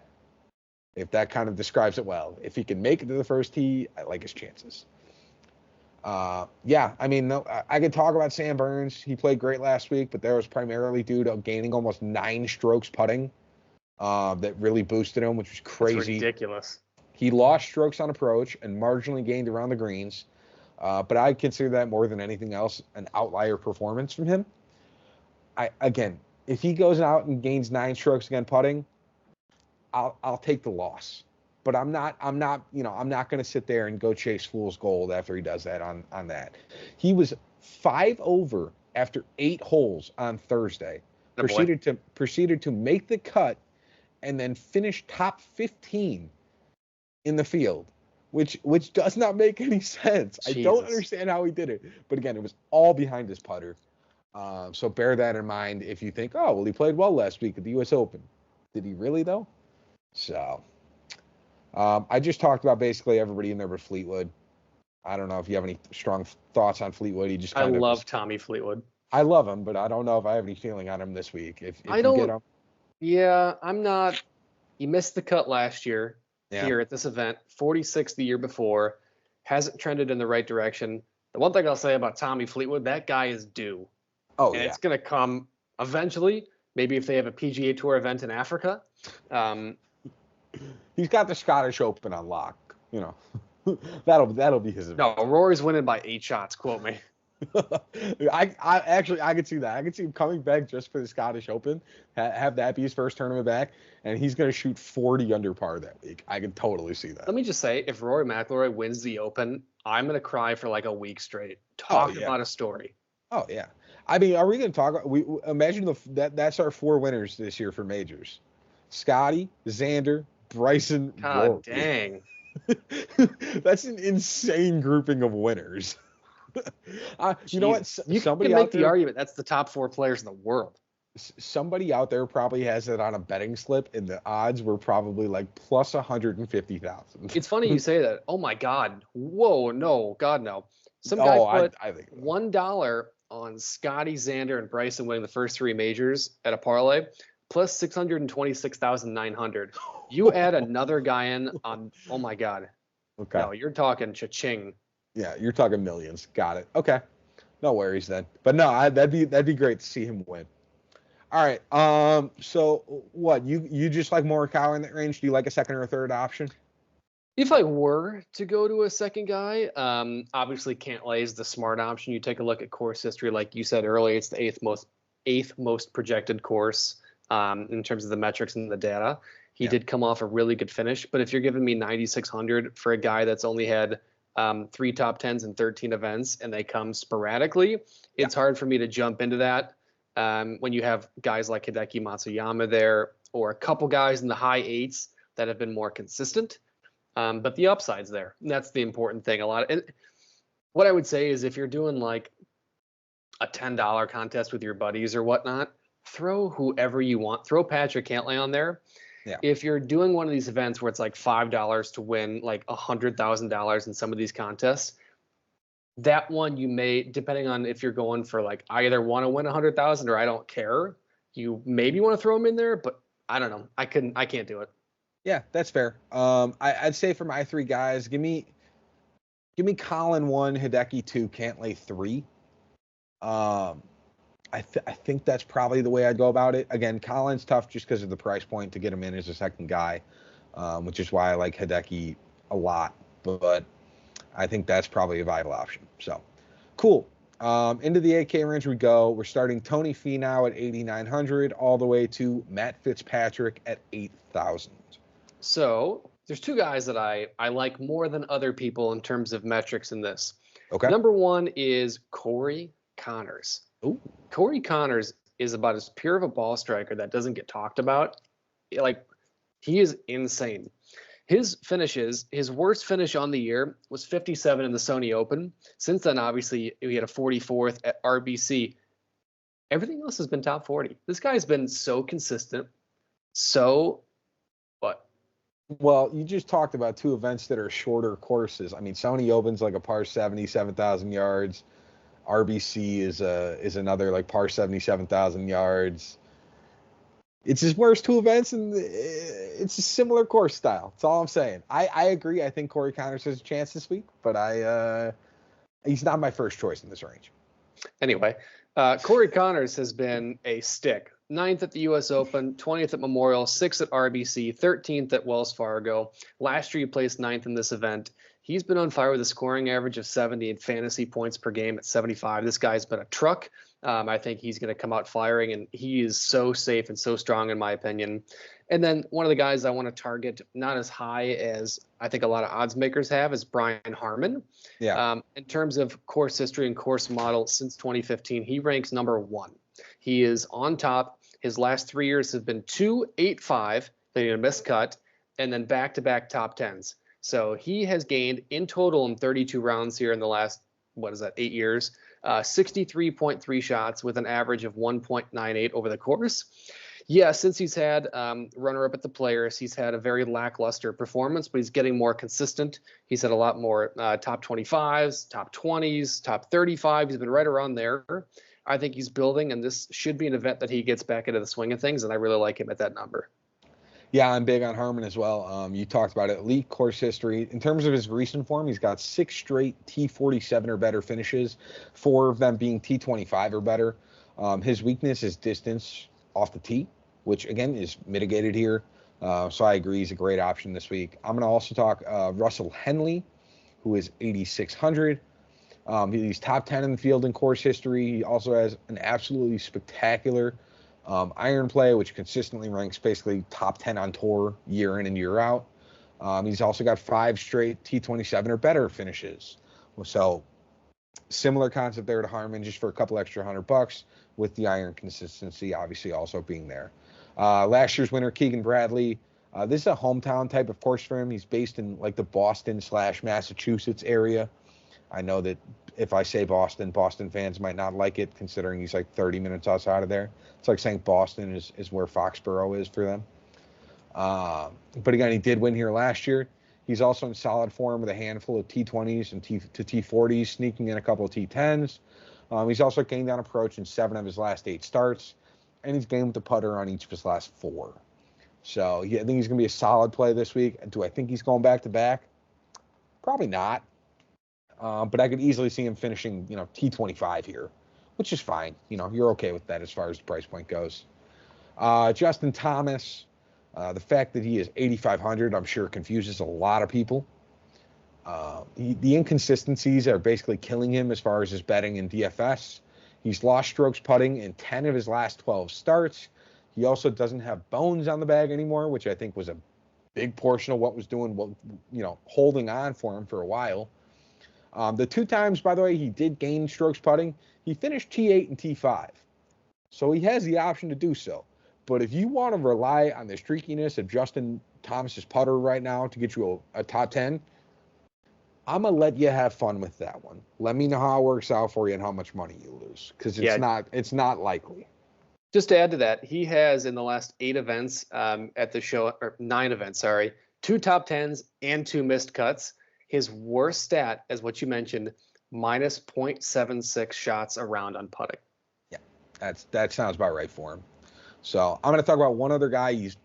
If that kind of describes it well. If he can make it to the first tee, I like his chances. I mean, I could talk about Sam Burns. He played great last week, but that was primarily due to gaining almost 9 strokes putting that really boosted him, which was crazy. That's ridiculous. He lost strokes on approach and marginally gained around the greens. But I consider that more than anything else an outlier performance from him. Again, if he goes out and gains 9 strokes again putting, I'll take the loss. But I'm not going to sit there and go chase fool's gold after he does that on that. He was 5 over after 8 holes on Thursday. Proceeded to make the cut and then finish top 15 in the field, which does not make any sense. Jesus. I don't understand how he did it. But again, it was all behind his putter. So bear that in mind if you think, oh, well, he played well last week at the U.S. Open. Did he really, though? So I just talked about basically everybody in there but Fleetwood. I don't know if you have any strong thoughts on Fleetwood. I love Tommy Fleetwood. I love him, but I don't know if I have any feeling on him this week. If I don't, you get him. Yeah, I'm not. He missed the cut last year here at this event, 46th the year before. Hasn't trended in the right direction. The one thing I'll say about Tommy Fleetwood, that guy is due. Oh, and it's going to come eventually, maybe if they have a PGA Tour event in Africa. He's got the Scottish Open on lock. That'll be his event. No, Rory's winning by 8 shots. Quote me. I could see that. I could see him coming back just for the Scottish Open, have that be his first tournament back, and he's going to shoot 40 under par that week. I can totally see that. Let me just say, if Rory McIlroy wins the Open, I'm going to cry for like a week straight. Talk about a story. Oh yeah. I mean, are we going to talk? We imagine that's our 4 winners this year for majors: Scotty, Xander, Bryson. God Rory. dang. That's an insane grouping of winners. You know what? You can make the argument that's the top 4 players in the world. Somebody out there probably has it on a betting slip, and the odds were probably like plus 150,000. It's funny you say that. Oh my God! Whoa, no, God no. Some guy put I think $1 on Scotty, Xander, and Bryson winning the first 3 majors at a parlay, plus 626,900. You add another guy in on. Oh my God! Okay. No, you're talking cha-ching. Yeah, you're talking millions. Got it. Okay. No worries then. But no, that'd be great to see him win. All right. So what? You just like Morikawa in that range? Do you like a second or a third option? If I were to go to a second guy, obviously Cantlay is the smart option. You take a look at course history, like you said earlier, it's the eighth most projected course in terms of the metrics and the data. He did come off a really good finish, but if you're giving me 9,600 for a guy that's only had 3 top 10s and 13 events, and they come sporadically, it's hard for me to jump into that. When you have guys like Hideki Matsuyama there, or a couple guys in the high 8s that have been more consistent, but the upside's there. And that's the important thing. And what I would say is if you're doing like a $10 contest with your buddies or whatnot, throw whoever you want. Throw Patrick Cantlay on there. Yeah. If you're doing one of these events where it's like $5 to win like $100,000 in some of these contests, that one you may, depending on if you're going for like I either want to win 100,000 or I don't care, you maybe want to throw them in there, but I don't know. I can't do it. Yeah, that's fair. I'd say for my 3 guys, give me Colin 1, Hideki 2, Cantlay 3. I think that's probably the way I'd go about it. Again, Colin's tough just because of the price point to get him in as a second guy, which is why I like Hideki a lot. But I think that's probably a viable option. So, cool. Into the 8K range we go. We're starting Tony Finau at 8,900 all the way to Matt Fitzpatrick at 8,000. So there's 2 guys that I like more than other people in terms of metrics in this. Okay. Number 1 is Corey Conners. Ooh. Corey Conners is about as pure of a ball striker that doesn't get talked about. Like, he is insane. His finishes, his worst finish on the year was 57 in the Sony Open. Since then, obviously, he had a 44th at RBC. Everything else has been top 40. This guy's been so consistent. So, what? Well, you just talked about 2 events that are shorter courses. I mean, Sony Open's like a par 70, 7,000 yards. RBC is another like par 77,000 yards. It's his worst 2 events, and it's a similar course style. That's all I'm saying. I agree. I think Corey Conners has a chance this week, but he's not my first choice in this range. Anyway, Corey Conners has been a stick. 9th at the U.S. Open, 20th at Memorial, 6th at RBC, 13th at Wells Fargo. Last year, he placed 9th in this event. He's been on fire with a scoring average of 70 and fantasy points per game at 75. This guy's been a truck. I think he's going to come out firing, and he is so safe and so strong, in my opinion. And then one of the guys I want to target, not as high as I think a lot of odds makers have, is Brian Harman. Yeah. In terms of course history and course model since 2015, he ranks number 1. He is on top. His last 3 years have been 2, 8, 5. Then a missed cut, and then back-to-back top 10s. So he has gained in total in 32 rounds here in the last, 8 years, 63.3 shots with an average of 1.98 over the course. Yeah, since he's had runner-up at the Players, he's had a very lackluster performance, but he's getting more consistent. He's had a lot more top 25s, top 20s, top 35. He's been right around there. I think he's building, and this should be an event that he gets back into the swing of things, and I really like him at that number. Yeah, I'm big on Harman as well. You talked about it. Elite course history. In terms of his recent form, he's got 6 straight T47 or better finishes, 4 of them being T25 or better. His weakness is distance off the tee, which again is mitigated here. So I agree he's a great option this week. I'm going to also talk Russell Henley, who is 8,600. He's top 10 in the field in course history. He also has an absolutely spectacular iron play, which consistently ranks basically top 10 on tour year in and year out. He's also got 5 straight T27 or better finishes. So similar concept there to Harman, just for a couple extra $100 with the iron consistency obviously also being there. Last year's winner, Keegan Bradley. This is a hometown type of course for him. He's based in like the Boston/Massachusetts area. I know that if I say Boston, Boston fans might not like it, considering he's like 30 minutes outside of there. It's like saying Boston is where Foxborough is for them. But again, he did win here last year. He's also in solid form with a handful of T20s and T40s, sneaking in a couple of T10s. He's also gained on approach in 7 of his last 8 starts, and he's gained with the putter on each of his last 4. So yeah, I think he's going to be a solid play this week. Do I think he's going back to back? Probably not. But I could easily see him finishing, T25 here, which is fine. You're okay with that as far as the price point goes. Justin Thomas, the fact that he is 8,500, I'm sure confuses a lot of people. The inconsistencies are basically killing him as far as his betting in DFS. He's lost strokes putting in 10 of his last 12 starts. He also doesn't have bones on the bag anymore, which I think was a big portion of what was doing, holding on for him for a while. The 2 times, by the way, he did gain strokes putting, he finished T8 and T5. So he has the option to do so. But if you want to rely on the streakiness of Justin Thomas's putter right now to get you a top 10, I'm going to let you have fun with that one. Let me know how it works out for you and how much money you lose, because it's not likely. Just to add to that, he has in the last 8 events at the show, or 9 events, sorry, 2 top 10s and 2 missed cuts. His worst stat, as what you mentioned, minus 0.76 shots around on putting. Yeah, that sounds about right for him. So I'm going to talk about one other guy. He's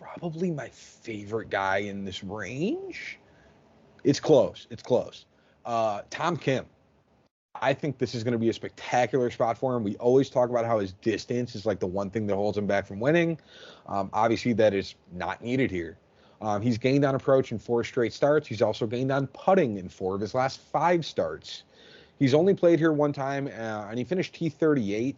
probably my favorite guy in this range. It's close. Tom Kim. I think this is going to be a spectacular spot for him. We always talk about how his distance is like the one thing that holds him back from winning. Obviously, that is not needed here. He's gained on approach in 4 straight starts. He's also gained on putting in 4 of his last 5 starts. He's only played here 1 time, and he finished T38.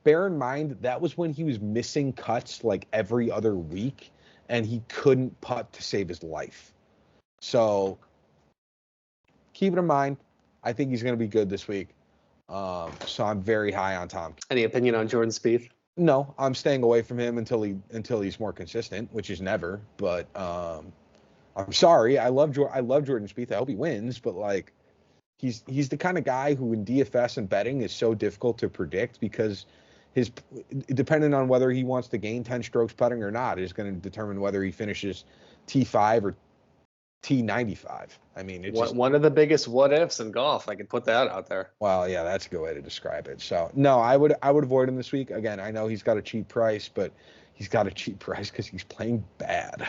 Bear in mind, that was when he was missing cuts like every other week, and he couldn't putt to save his life. So keep it in mind. I think he's going to be good this week. So I'm very high on Tom. Any opinion on Jordan Spieth? No, I'm staying away from him until he's more consistent, which is never. But I'm sorry. I love Jordan Spieth. I hope he wins, but like he's the kind of guy who in DFS and betting is so difficult to predict, because depending on whether he wants to gain 10 strokes putting or not is going to determine whether he finishes T5 or T95. I mean, it's one of the biggest what ifs in golf. I could put that out there. Well, yeah, that's a good way to describe it. So no, I would avoid him this week. Again, I know he's got a cheap price, but he's got a cheap price because he's playing bad.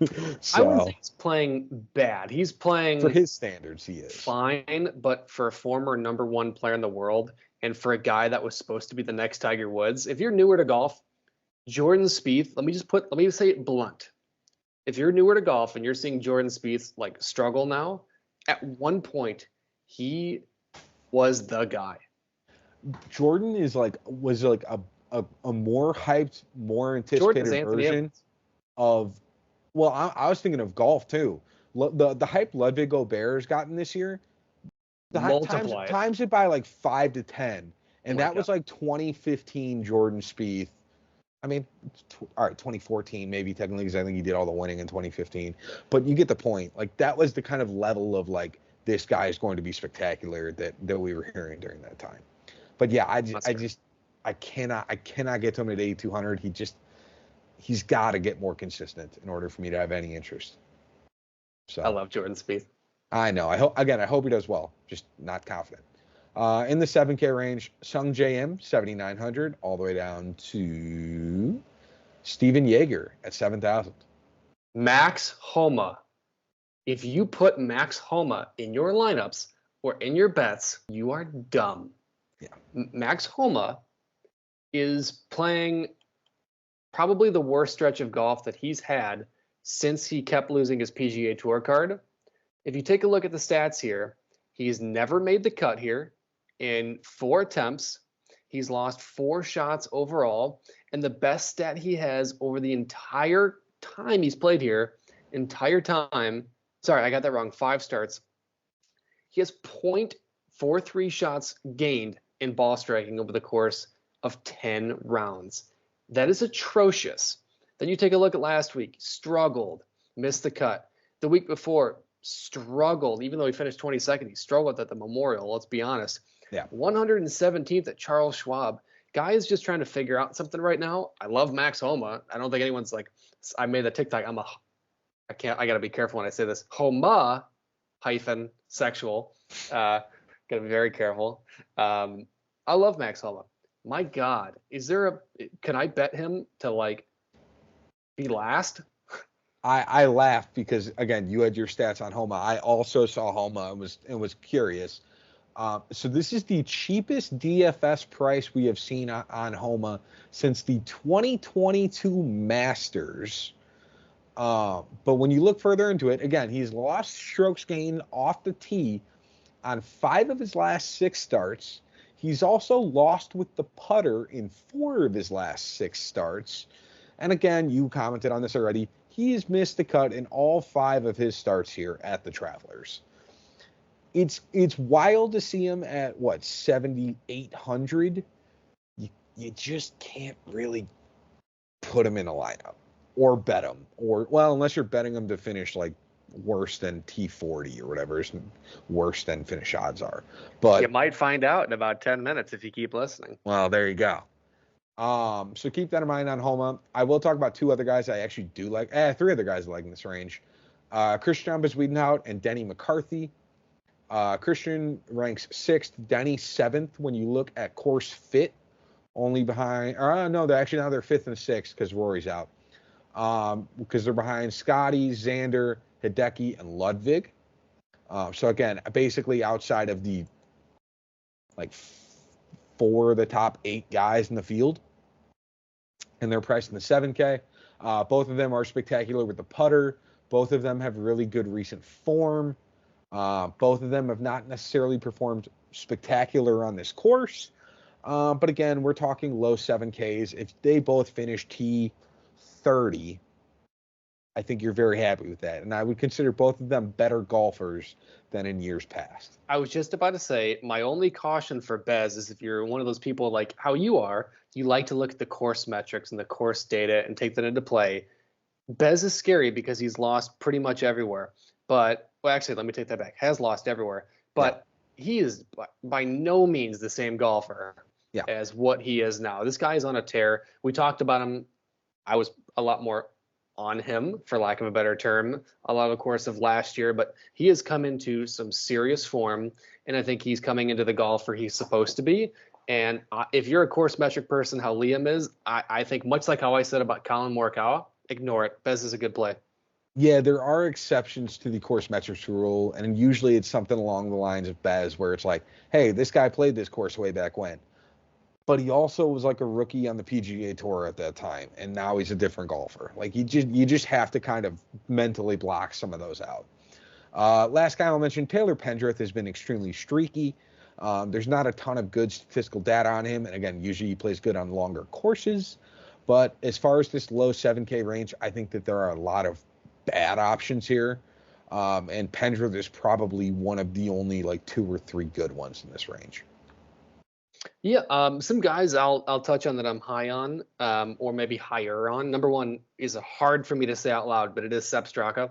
I wouldn't say he's playing bad. He's playing for his standards. He is fine, but for a former number 1 player in the world, and for a guy that was supposed to be the next Tiger Woods, if you're newer to golf, Jordan Spieth. Let me say it blunt. If you're newer to golf and you're seeing Jordan Spieth like struggle now, at one point he was the guy. Jordan was like a more hyped, more anticipated version of. Well, I was thinking of golf too. The hype Ludwig Gobert has gotten this year, times it by like 5 to 10, and that was like 2015 Jordan Spieth. I mean, all right, 2014 maybe technically, because I think he did all the winning in 2015. But you get the point. Like that was the kind of level of like this guy is going to be spectacular that we were hearing during that time. But yeah, I cannot get to him at 8,200. He's got to get more consistent in order for me to have any interest. So I love Jordan Spieth. I know. I hope he does well. Just not confident. In the 7K range, Sung J.M. 7,900, all the way down to Steven Jaeger at 7,000. Max Homa. If you put Max Homa in your lineups or in your bets, you are dumb. Yeah. Max Homa is playing probably the worst stretch of golf that he's had since he kept losing his PGA Tour card. If you take a look at the stats here, he's never made the cut here in 4 attempts. He's lost 4 shots overall. And the best stat he has over the entire time he's played here, sorry, I got that wrong, 5 starts. He has 0.43 shots gained in ball striking over the course of 10 rounds. That is atrocious. Then you take a look at last week, struggled, missed the cut. The week before, struggled, even though he finished 22nd, he struggled at the Memorial, let's be honest. Yeah. 117th at Charles Schwab. Guy is just trying to figure out something right now. I love Max Homa. I don't think anyone's like, I made the TikTok. I got to be careful when I say this. Homa hyphen sexual. Got to be very careful. I love Max Homa. My God, can I bet him to like be last? I laughed because, again, you had your stats on Homa. I also saw Homa and was curious. So this is the cheapest DFS price we have seen on Homa since the 2022 Masters. But when you look further into it, again, he's lost strokes gained off the tee on 5 of his last 6 starts. He's also lost with the putter in 4 of his last 6 starts. And again, you commented on this already. He has missed the cut in all 5 of his starts here at the Travelers. It's wild to see him at, 7,800. You just can't really put him in a lineup or bet him. Unless you're betting him to finish like worse than T40 or whatever, worse than finish odds are. But you might find out in about 10 minutes if you keep listening. Well, there you go. So keep that in mind on Homa. I will talk about 2 other guys I actually do like. 3 other guys I like in this range. Christian Bezuidenhout and Denny McCarthy. Christian ranks 6th, Denny 7th when you look at course fit, only behind, no, they're 5th and 6th because Rory's out. Because they're behind Scotty, Xander, Hideki, and Ludwig. So again, basically outside of the 4 of the top 8 guys in the field. And they're priced in the 7K. Both of them are spectacular with the putter. Both of them have really good recent form. Both of them have not necessarily performed spectacular on this course. But again, we're talking low 7Ks. If they both finish T30, I think you're very happy with that. And I would consider both of them better golfers than in years past. I was just about to say, my only caution for Bez is if you're one of those people like how you are, you like to look at the course metrics and the course data and take that into play. Bez is scary because he's lost pretty much everywhere. But, well, actually, let me take that back. Has lost everywhere. But he is by no means the same golfer as what he is now. This guy is on a tear. We talked about him. I was a lot more on him, for lack of a better term, a lot of the course of last year. But he has come into some serious form, and I think he's coming into the golfer he's supposed to be. And if you're a course metric person, how Liam is, I think much like how I said about Colin Morikawa, ignore it. Bez is a good play. Yeah, there are exceptions to the course metrics rule, and usually it's something along the lines of Bez, where it's like, hey, this guy played this course way back when. But he also was like a rookie on the PGA Tour at that time, and now he's a different golfer. Like, you just have to kind of mentally block some of those out. Last guy I'll mention, Taylor Pendrith has been extremely streaky. There's not a ton of good statistical data on him, and again, usually he plays good on longer courses. But as far as this low 7K range, I think that there are a lot of bad options here. And Pendrith is probably one of the only 2 or 3 good ones in this range. Yeah, some guys I'll touch on that I'm high on, or maybe higher on. Number 1 is hard for me to say out loud, but it is Sepp Straka.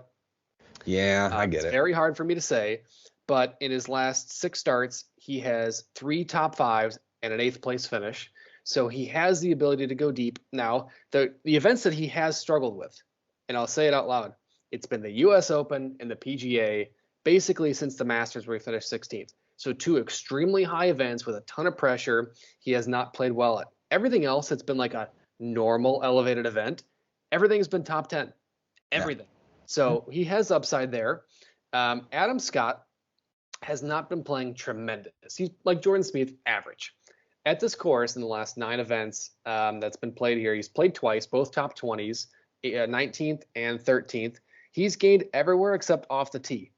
Yeah, I get it. It's very hard for me to say, but in his last 6 starts, he has 3 top 5s and an 8th place finish. So he has the ability to go deep. Now, the events that he has struggled with, and I'll say it out loud, it's been the U.S. Open and the PGA basically since the Masters where he finished 16th. So 2 extremely high events with a ton of pressure he has not played well at. Everything else, it's been like a normal elevated event. Everything's been top 10. Everything. Yeah. So he has upside there. Adam Scott has not been playing tremendous. He's like Jordan Spieth, average. At this course, in the last 9 events that's been played here, he's played twice, both top 20s, 19th and 13th. He's gained everywhere except off the tee.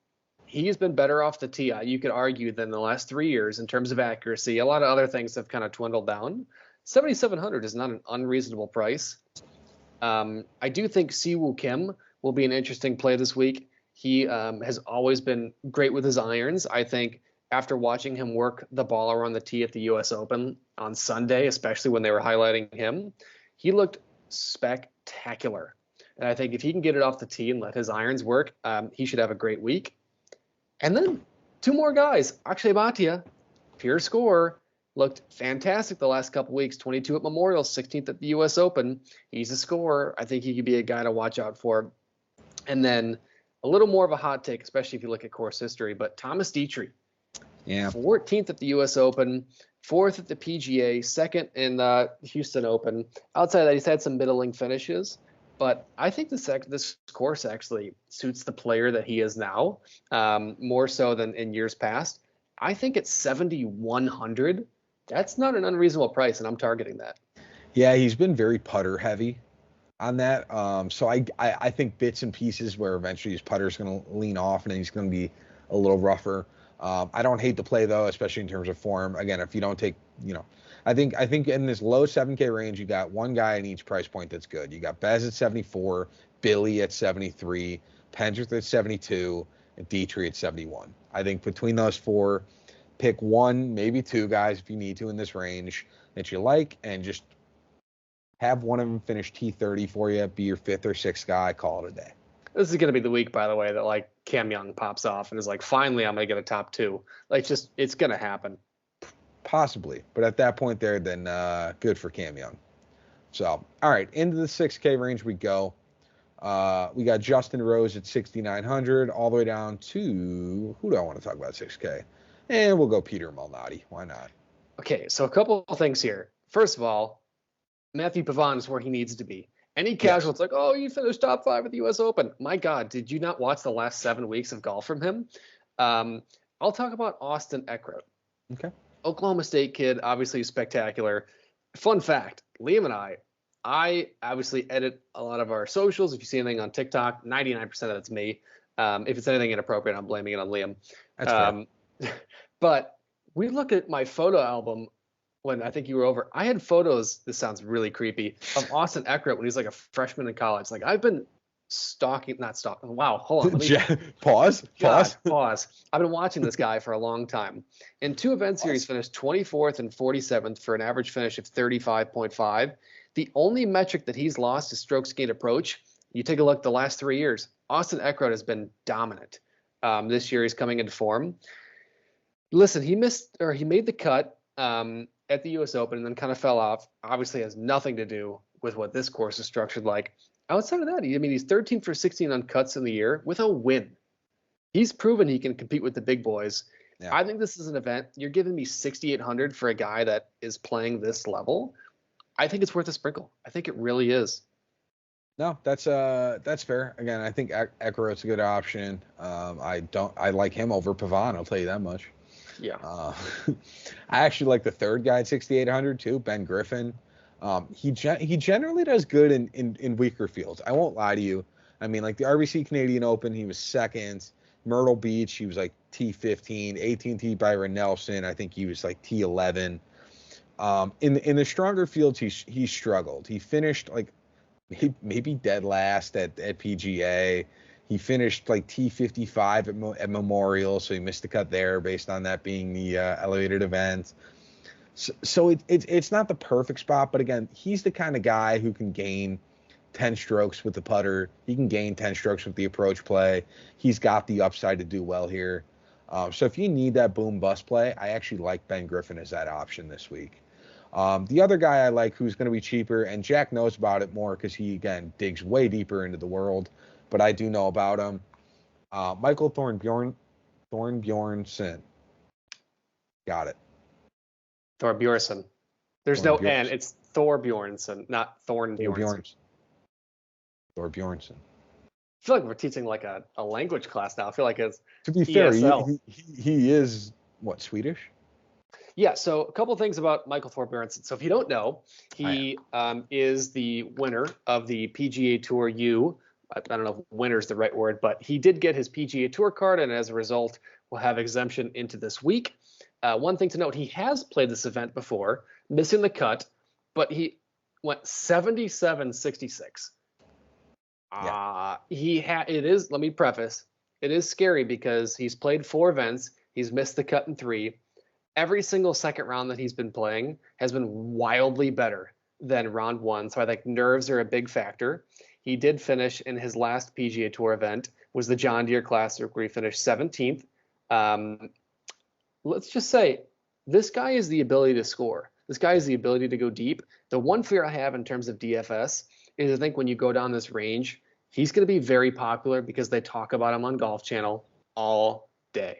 He's been better off the tee, you could argue, than the last 3 years in terms of accuracy. A lot of other things have kind of dwindled down. 7,700 is not an unreasonable price. I do think Siwoo Kim will be an interesting play this week. He has always been great with his irons. I think after watching him work the ball around the tee at the U.S. Open on Sunday, especially when they were highlighting him, he looked spectacular. And I think if he can get it off the tee and let his irons work, he should have a great week. And then 2 more guys. Akshay Bhatia, pure scorer, looked fantastic the last couple weeks. 22 at Memorial, 16th at the U.S. Open. He's a scorer. I think he could be a guy to watch out for. And then a little more of a hot take, especially if you look at course history, but Thomas Dietrich. Yeah. 14th at the U.S. Open, 4th at the PGA, 2nd in the Houston Open. Outside of that, he's had some middling finishes. But I think this course actually suits the player that he is now, more so than in years past. I think at 7,100, that's not an unreasonable price, and I'm targeting that. Yeah, he's been very putter heavy on that. So I think bits and pieces where eventually his putter's going to lean off and then he's going to be a little rougher. I don't hate the play though, especially in terms of form. Again, if you don't take, I think in this low 7K range, you got one guy in each price point that's good. You got Bez at 74, Billy at 73, Pendrith at 72, and Dietrich at 71. I think between those 4, pick 1, maybe 2 guys if you need to in this range that you like, and just have one of them finish T30 for you, be your 5th or 6th guy, call it a day. This is going to be the week, by the way, that like Cam Young pops off and is like, finally, I'm going to get a top 2. Like, just, it's going to happen. Possibly. But at that point there, then good for Cam Young. So, all right, into the 6K range we go. We got Justin Rose at 6,900 all the way down to, who do I want to talk about 6K? And we'll go Peter Malnati. Why not? Okay, so a couple of things here. First of all, Matthew Pavon is where he needs to be. Any casual, it's like, oh, you finished top 5 at the U.S. Open. My God, did you not watch the last 7 weeks of golf from him? I'll talk about Austin Eckroat. Okay. Oklahoma State kid, obviously spectacular. Fun fact, Liam and I obviously edit a lot of our socials. If you see anything on TikTok, 99% of it's me. If it's anything inappropriate, I'm blaming it on Liam. That's fair. But we look at my photo album when I think you were over. I had photos, this sounds really creepy, of Austin Eckroat when he was like a freshman in college. Like I've been not stalking. Wow, hold on. Pause. I've been watching this guy for a long time. In 2 events here, he's finished 24th and 47th for an average finish of 35.5. The only metric that he's lost is strokes gained approach. You take a look the last 3 years. Austin Eckroat has been dominant. This year he's coming into form. Listen, he made the cut at the U.S. Open and then kind of fell off. Obviously has nothing to do with what this course is structured like. Outside of that, he's 13 for 16 on cuts in the year with a win. He's proven he can compete with the big boys. Yeah. I think this is an event. You're giving me 6,800 for a guy that is playing this level. I think it's worth a sprinkle. I think it really is. No, that's fair. Again, I think Eckroat's a good option. I like him over Pavon. I'll tell you that much. Yeah. I actually like the third guy at 6,800 too, Ben Griffin. He generally does good in weaker fields. I won't lie to you. I mean, like the RBC Canadian Open, he was 2nd. Myrtle Beach, he was like T15. AT&T Byron Nelson, I think he was like T11. In the stronger fields, he struggled. He finished like maybe dead last at PGA. He finished like T55 at Memorial, so he missed the cut there based on that being the elevated event. So it's not the perfect spot, but again, he's the kind of guy who can gain 10 strokes with the putter. He can gain 10 strokes with the approach play. He's got the upside to do well here. So if you need that boom bust play, I actually like Ben Griffin as that option this week. The other guy I like who's going to be cheaper, and Jack knows about it more because he, again, digs way deeper into the world, but I do know about him. Michael Thornbjornsen. Got it. Thorbjornsen. There's no N. It's Thorbjornsen, not Thornbjornsen. Thorbjornsen. I feel like we're teaching like a language class now. I feel like it's to be fair, he is what, Swedish? Yeah, so a couple things about Michael Thorbjornsen. So if you don't know, he is the winner of the PGA Tour U. I don't know if winner is the right word, but he did get his PGA Tour card, and as a result, will have exemption into this week. One thing to note, he has played this event before, missing the cut, but he went 77-66. Yeah. It is, let me preface, it is scary because he's played 4 events, he's missed the cut in 3. Every single second round that he's been playing has been wildly better than round 1. So I think nerves are a big factor. He did finish in his last PGA Tour event, was the John Deere Classic, where he finished 17th. Let's just say this guy has the ability to score. This guy has the ability to go deep. The one fear I have in terms of DFS is I think when you go down this range, he's going to be very popular because they talk about him on Golf Channel all day.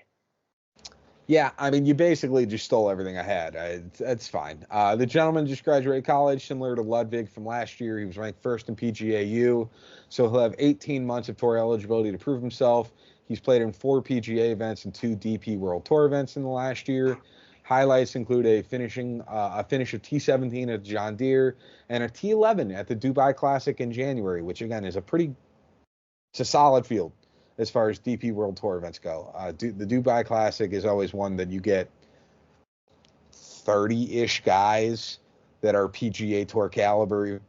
Yeah, I mean, you basically just stole everything I had. That's fine. The gentleman just graduated college, similar to Ludwig from last year. He was ranked first in PGA-U, so he'll have 18 months of tour eligibility to prove himself. He's played in 4 PGA events and 2 DP World Tour events in the last year. Highlights include a finish of T17 at John Deere and a T11 at the Dubai Classic in January, which again is it's a solid field as far as DP World Tour events go. The Dubai Classic is always one that you get 30-ish guys that are PGA Tour caliber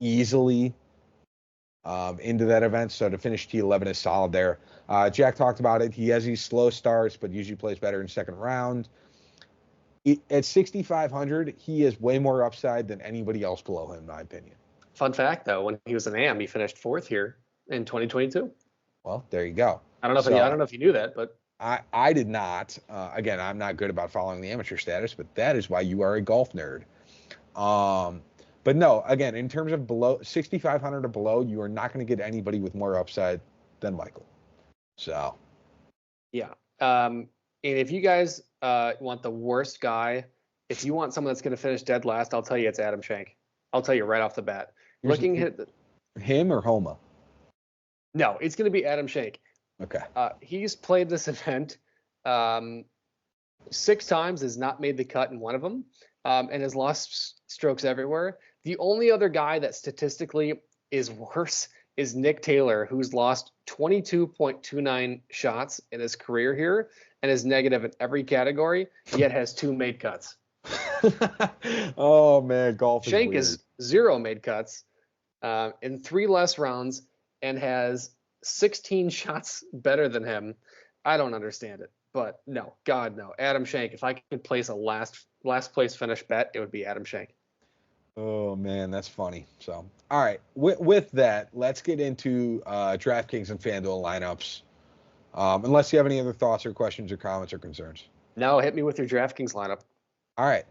easily into that event. So to finish T11 is solid there. Jack talked about it. He has these slow starts, but usually plays better in second round. At 6,500, he has way more upside than anybody else below him, in my opinion. Fun fact, though, when he was an AM, he finished 4th here in 2022. Well, there you go. I don't know if you knew that, but I did not. Again, I'm not good about following the amateur status, but that is why you are a golf nerd. But no, again, in terms of below 6,500 or below, you are not going to get anybody with more upside than Michael. So, yeah. And if you guys want the worst guy, if you want someone that's going to finish dead last, I'll tell you it's Adam Schenk. I'll tell you right off the bat. Looking at him or Homa? No, it's going to be Adam Schenk. Okay. He's played this event 6 times, has not made the cut in one of them, and has lost strokes everywhere. The only other guy that statistically is worse is Nick Taylor, who's lost 22.29 shots in his career here and is negative in every category, yet has 2 made cuts. Oh, man, golf Schenk is 0 made cuts in 3 less rounds and has 16 shots better than him. I don't understand it, but no, God, no. Adam Schenk, if I could place a last place finish bet, it would be Adam Schenk. Oh, man, that's funny. So, all right, with that, let's get into DraftKings and FanDuel lineups. Unless you have any other thoughts or questions or comments or concerns. No, hit me with your DraftKings lineup. All right.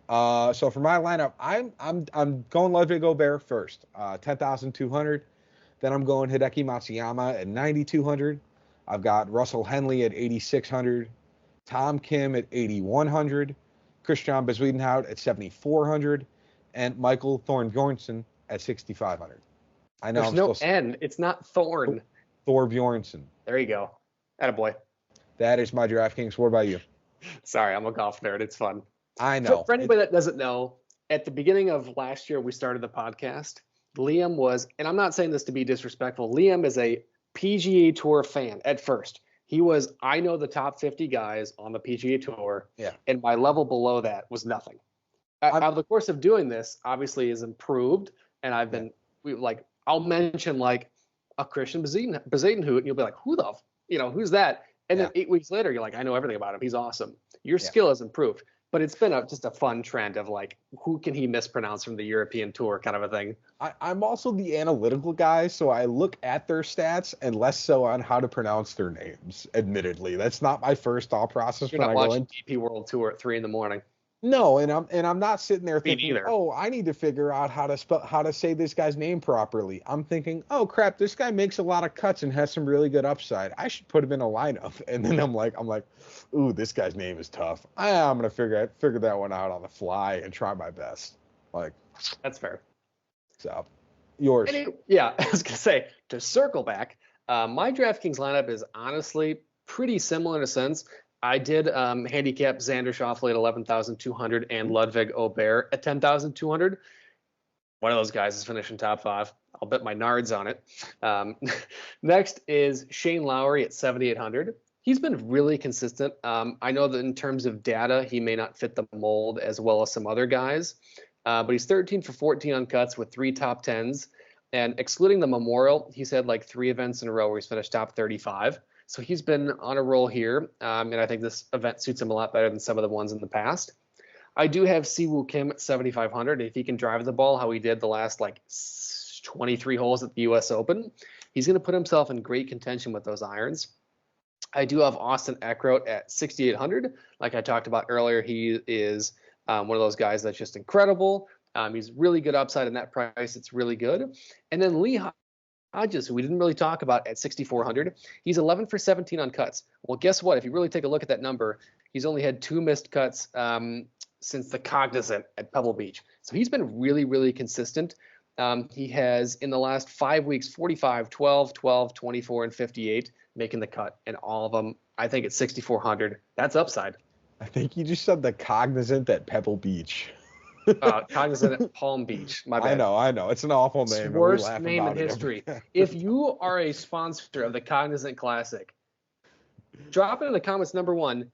So for my lineup, I'm going Ludwig Gobert first, 10,200. Then I'm going Hideki Matsuyama at 9,200. I've got Russell Henley at 8,600. Tom Kim at 8,100. Christian Bezuidenhout at 7,400. And Michael Thorbjornsen at 6,500. I know There's no N. It's not Thorn. Thorbjornsen. There you go. Attaboy. That is my DraftKings. What about you? Sorry, I'm a golf nerd. It's fun. I know. For anybody that doesn't know, at the beginning of last year, we started the podcast. Liam was, and I'm not saying this to be disrespectful, Liam is a PGA Tour fan at first. He was, I know the top 50 guys on the PGA Tour, and my level below that was nothing. Over the course of doing this, obviously, has improved, and I've been, I'll mention like a Christian Bezuidenhout, and you'll be like, who's that? And then 8 weeks later, you're like, I know everything about him. He's awesome. Your skill has improved. But it's been just a fun trend of like, who can he mispronounce from the European Tour kind of a thing. I'm also the analytical guy, so I look at their stats and less so on how to pronounce their names, admittedly. That's not my first thought process. You're not watching DP World Tour at 3 a.m. No, and I'm not sitting there thinking, either. oh, I need to figure out how to say this guy's name properly. I'm thinking, oh crap, this guy makes a lot of cuts and has some really good upside. I should put him in a lineup. And then I'm like, ooh, this guy's name is tough. I'm gonna figure that one out on the fly and try my best. Like, that's fair. So, yours. I was gonna say, to circle back, my DraftKings lineup is honestly pretty similar in a sense. I did handicap Xander Schauffele at 11,200 and Ludwig Aubert at 10,200. One of those guys is finishing top 5. I'll bet my nards on it. Next is Shane Lowry at 7,800. He's been really consistent. I know that in terms of data, he may not fit the mold as well as some other guys, but he's 13 for 14 on cuts with 3 top 10s. And excluding the Memorial, he's had like 3 events in a row where he's finished top 35. So he's been on a roll here, and I think this event suits him a lot better than some of the ones in the past. I do have Siwoo Kim at 7,500. If he can drive the ball how he did the last like 23 holes at the U.S. Open, he's going to put himself in great contention with those irons. I do have Austin Eckroat at 6,800. Like I talked about earlier, he is one of those guys that's just incredible. He's really good upside in that price. It's really good. And then Lee Hodges, who we didn't really talk about, at 6,400. He's 11 for 17 on cuts. Well, guess what? If you really take a look at that number, he's only had 2 missed cuts since the Cognizant at Pebble Beach. So he's been really, really consistent. He has, in the last 5 weeks, 45, 12, 12, 24, and 58 making the cut. And all of them, I think, at 6,400. That's upside. I think you just said the Cognizant at Pebble Beach. Cognizant at Palm Beach. My bad. I know. It's an awful name. It's worst name in history. If you are a sponsor of the Cognizant Classic, drop it in the comments. Number 1.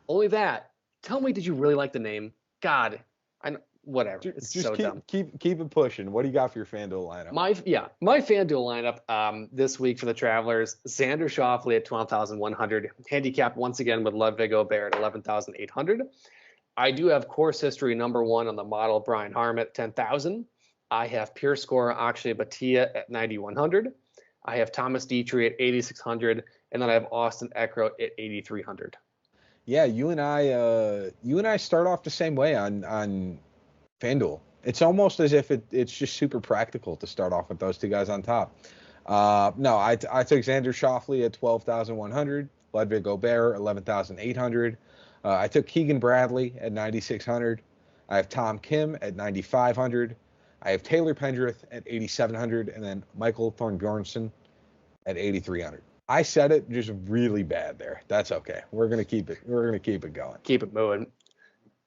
Only that. Tell me, did you really like the name? God, whatever. It's just so dumb. Keep it pushing. What do you got for your FanDuel lineup? My FanDuel lineup this week for the Travelers: Xander Schauffele at 12,100, handicapped once again with Ludwig Aubert at 11,800. I do have course history number 1 on the model, Brian Harman at 10,000. I have pure scorer Akshay Bhatia at 9,100. I have Thomas Dietrich at 8,600, and then I have Austin Eckroat at 8,300. Yeah, you and I start off the same way on FanDuel. It's almost as if it's just super practical to start off with those 2 guys on top. No, I took Xander Schauffele at 12,100, Ludwig Aubert 11,800. I took Keegan Bradley at 9,600. I have Tom Kim at 9,500. I have Taylor Pendrith at 8,700, and then Michael Thornbjornsson at 8,300. I said it just really bad there. That's okay. We're gonna keep it going. Keep it moving.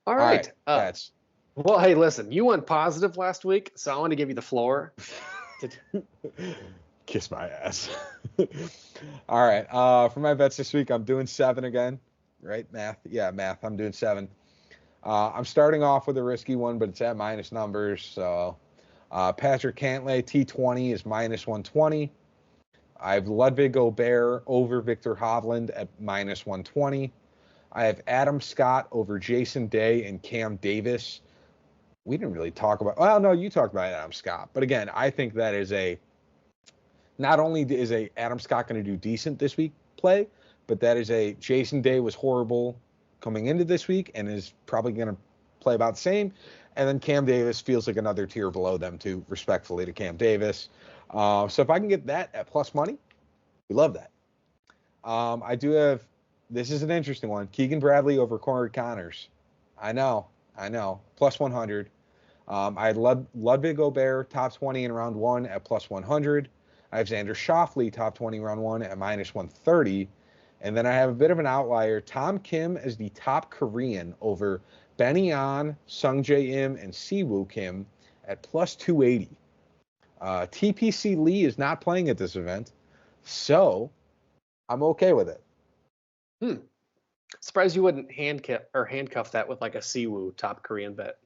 All right. Well, hey, listen. You went positive last week, so I want to give you the floor. Kiss my ass. All right. For my bets this week, I'm doing 7 again. Right? Math. Yeah, math. I'm doing 7. I'm starting off with a risky one, but it's at minus numbers. So Patrick Cantlay, T20 is minus 120. I have Ludwig Aubert over Victor Hovland at minus 120. I have Adam Scott over Jason Day and Cam Davis. We didn't really talk about, well, no, you talked about Adam Scott. But again, I think that is not only is Adam Scott going to do decent this week play, but that is Jason Day was horrible coming into this week and is probably going to play about the same. And then Cam Davis feels like another tier below them too, respectfully to Cam Davis. So if I can get that at plus money, we love that. I do have, this is an interesting one, Keegan Bradley over Corey Connors. I know, plus 100. I had Ludwig Aubert top 20 in round 1 at plus 100. I have Xander Schauffele top 20 round 1 at minus 130. And then I have a bit of an outlier, Tom Kim as the top Korean over Benny An, Sung Jae Im, and Siwoo Kim at plus 280. TPC Lee is not playing at this event, so I'm okay with it. Surprised you wouldn't handcuff that with like a Siwoo top Korean bet.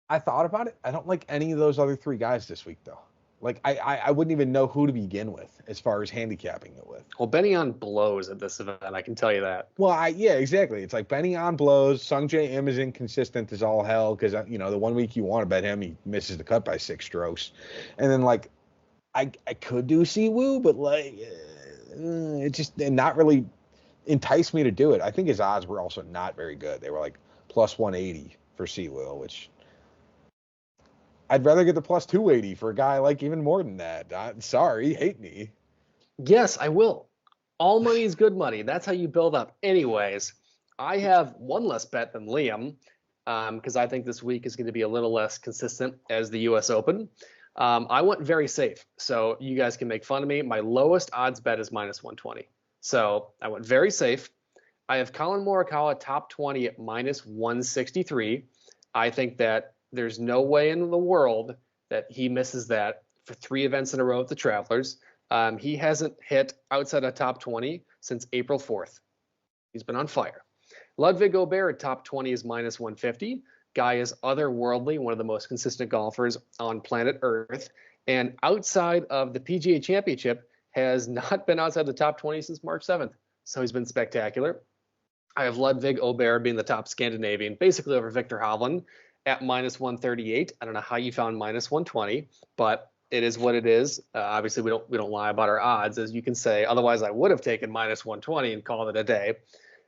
I thought about it. I don't like any of those other 3 guys this week, though. Like, I wouldn't even know who to begin with as far as handicapping it with. Well, Benny An blows at this event, I can tell you that. Well, yeah, exactly. It's like Benny An blows. Sung Jae Im is inconsistent as all hell because, the 1 week you want to bet him, he misses the cut by 6 strokes. And then, like, I could do Siwoo, but, like, it just not really enticed me to do it. I think his odds were also not very good. They were, like, plus 180 for Siwoo, which I'd rather get the plus 280 for a guy like even more than that. Sorry, hate me. Yes, I will. All money is good money. That's how you build up. Anyways, I have one less bet than Liam because I think this week is going to be a little less consistent as the U.S. Open. I went very safe, so you guys can make fun of me. My lowest odds bet is minus 120. So I went very safe. I have Colin Morikawa top 20 at minus 163. I think that there's no way in the world that he misses that for 3 events in a row at the Travelers. He hasn't hit outside of top 20 since April 4th. He's been on fire. Ludwig Åberg at top 20 is minus 150. Guy is otherworldly, one of the most consistent golfers on planet Earth. And outside of the PGA Championship, has not been outside the top 20 since March 7th. So he's been spectacular. I have Ludwig Åberg being the top Scandinavian, basically over Victor Hovland at minus 138. I don't know how you found minus 120, but it is what it is. Obviously, we don't lie about our odds, as you can say. Otherwise, I would have taken minus 120 and called it a day.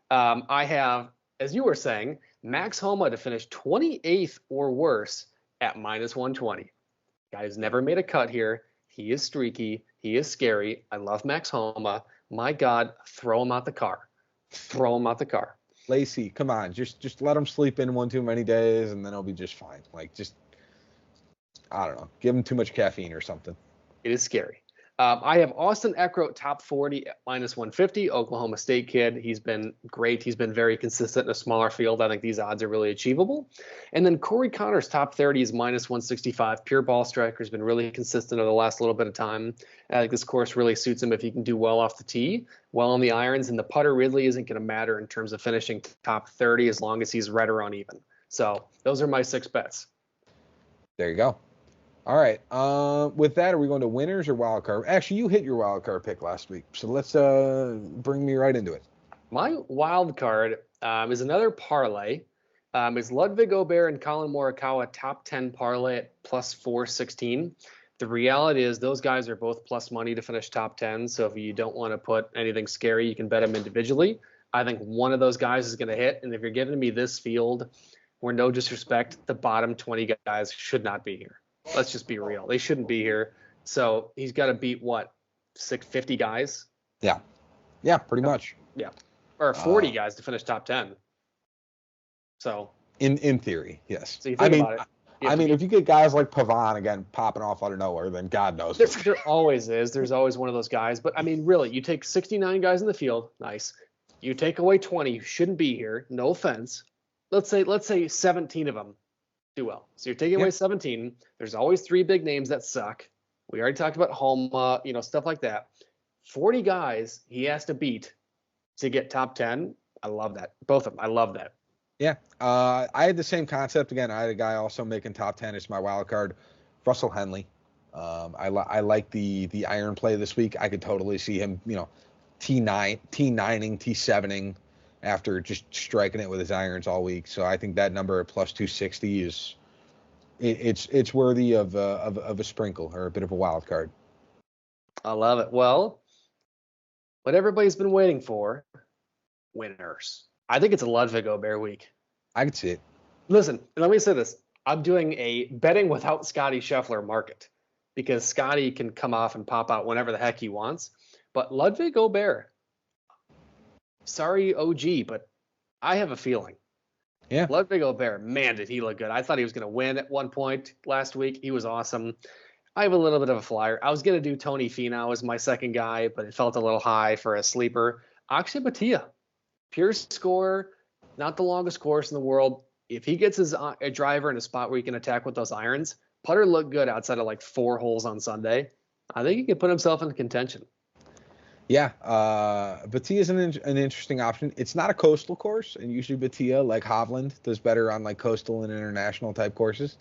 I have, as you were saying, Max Homa to finish 28th or worse at minus 120. Guy's never made a cut here. He is streaky. He is scary. I love Max Homa. My God, throw him out the car. Throw him out the car. Lacey, come on, just let him sleep in one too many days, and then he'll be just fine. Like, just, I don't know, give him too much caffeine or something. It is scary. I have Austin Eckroat top 40 at minus 150, Oklahoma State kid. He's been great. He's been very consistent in a smaller field. I think these odds are really achievable. And then Corey Connors top 30 is minus 165. Pure ball striker has been really consistent over the last little bit of time. I think this course really suits him if he can do well off the tee, well on the irons, and the putter really isn't going to matter in terms of finishing top 30 as long as he's right around even. So those are my 6 bets. There you go. All right. With that, are we going to winners or wild card? Actually, you hit your wild card pick last week, so let's bring me right into it. My wild card is another parlay. It's Ludwig Åberg and Colin Morikawa top 10 parlay at plus 416. The reality is those guys are both plus money to finish top 10. So if you don't want to put anything scary, you can bet them individually. I think one of those guys is going to hit. And if you're giving me this field, where no disrespect, the bottom 20 guys should not be here. Let's just be real. They shouldn't be here. So he's got to beat, what, 650 guys? Yeah. Yeah, pretty much. Yeah. Or 40 guys to finish top 10. So. In theory, yes. So you think about it. If you get guys like Pavon, again, popping off out of nowhere, then God knows. There always is. There's always one of those guys. But, I mean, really, you take 69 guys in the field. Nice. You take away 20 who shouldn't be here. No offense. Let's say 17 of them do well. So you're taking away 17. There's always 3 big names that suck. We already talked about Homa, stuff like that. 40 guys he has to beat to get top 10. I love that. Both of them. I love that. Yeah. I had the same concept. Again, I had a guy also making top 10 as my wild card, Russell Henley. I like the iron play this week. I could totally see him, T9ing, T7ing after just striking it with his irons all week. So I think that number at plus 260 is it's worthy of a sprinkle or a bit of a wild card. I love it. Well, what everybody's been waiting for, winners. I think it's a Ludwig Åberg week. I can see it. Listen, let me say this. I'm doing a betting without Scotty Scheffler market because Scotty can come off and pop out whenever the heck he wants. But Ludwig Åberg, sorry, OG, but I have a feeling. Yeah. Ludwig Åberg, man, did he look good. I thought he was going to win at one point last week. He was awesome. I have a little bit of a flyer. I was going to do Tony Finau as my second guy, but it felt a little high for a sleeper. Akshay Bhatia, pure scorer, not the longest course in the world. If he gets his a driver in a spot where he can attack with those irons, putter looked good outside of like 4 holes on Sunday. I think he could put himself in contention. Yeah, Bhatia is an interesting option. It's not a coastal course, and usually Bhatia, like Hovland, does better on like coastal and international type courses.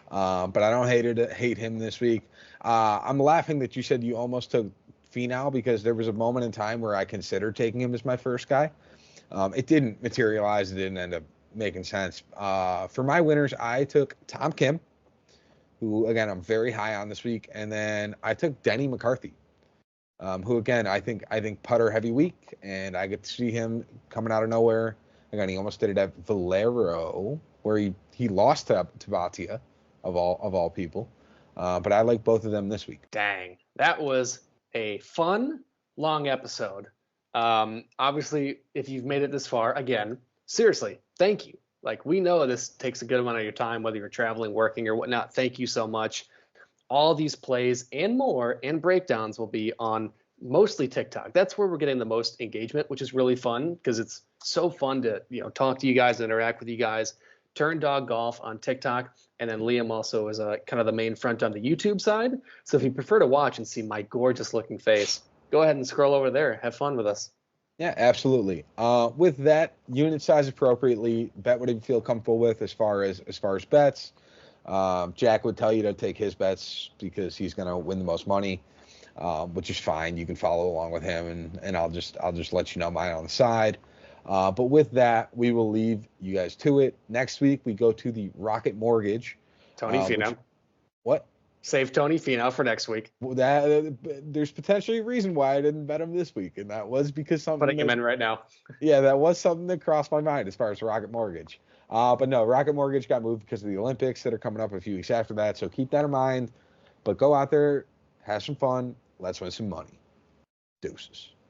But I don't hate him this week. I'm laughing that you said you almost took Finau because there was a moment in time where I considered taking him as my first guy. It didn't materialize. It didn't end up making sense. For my winners, I took Tom Kim, who, again, I'm very high on this week. And then I took Denny McCarthy, who, again, I think putter heavy week. And I get to see him coming out of nowhere. Again, he almost did it at Valero, where he lost to Bhatia, of all people. But I like both of them this week. Dang. That was a fun, long episode. Obviously, if you've made it this far, again, seriously, thank you. Like, we know this takes a good amount of your time, whether you're traveling, working, or whatnot. Thank you so much. All these plays and more and breakdowns will be on mostly TikTok. That's where we're getting the most engagement, which is really fun because it's so fun to talk to you guys and interact with you guys. Turn Dog Golf on TikTok, and then Liam also is kind of the main front on the YouTube side. So if you prefer to watch and see my gorgeous looking face, go ahead and scroll over there. Have fun with us. Yeah, absolutely. With that, unit size appropriately, bet what you feel comfortable with as far as bets. Jack would tell you to take his bets because he's going to win the most money, which is fine. You can follow along with him, and I'll just let you know mine on the side. But with that, we will leave you guys to it. Next week, we go to the Rocket Mortgage. Tony Finau. What? Save Tony Finau for next week. There's potentially a reason why I didn't bet him this week, and that was because something. Putting him in right now. Yeah, that was something that crossed my mind as far as Rocket Mortgage. But no, Rocket Mortgage got moved because of the Olympics that are coming up a few weeks after that. So keep that in mind. But go out there, have some fun. Let's win some money. Deuces.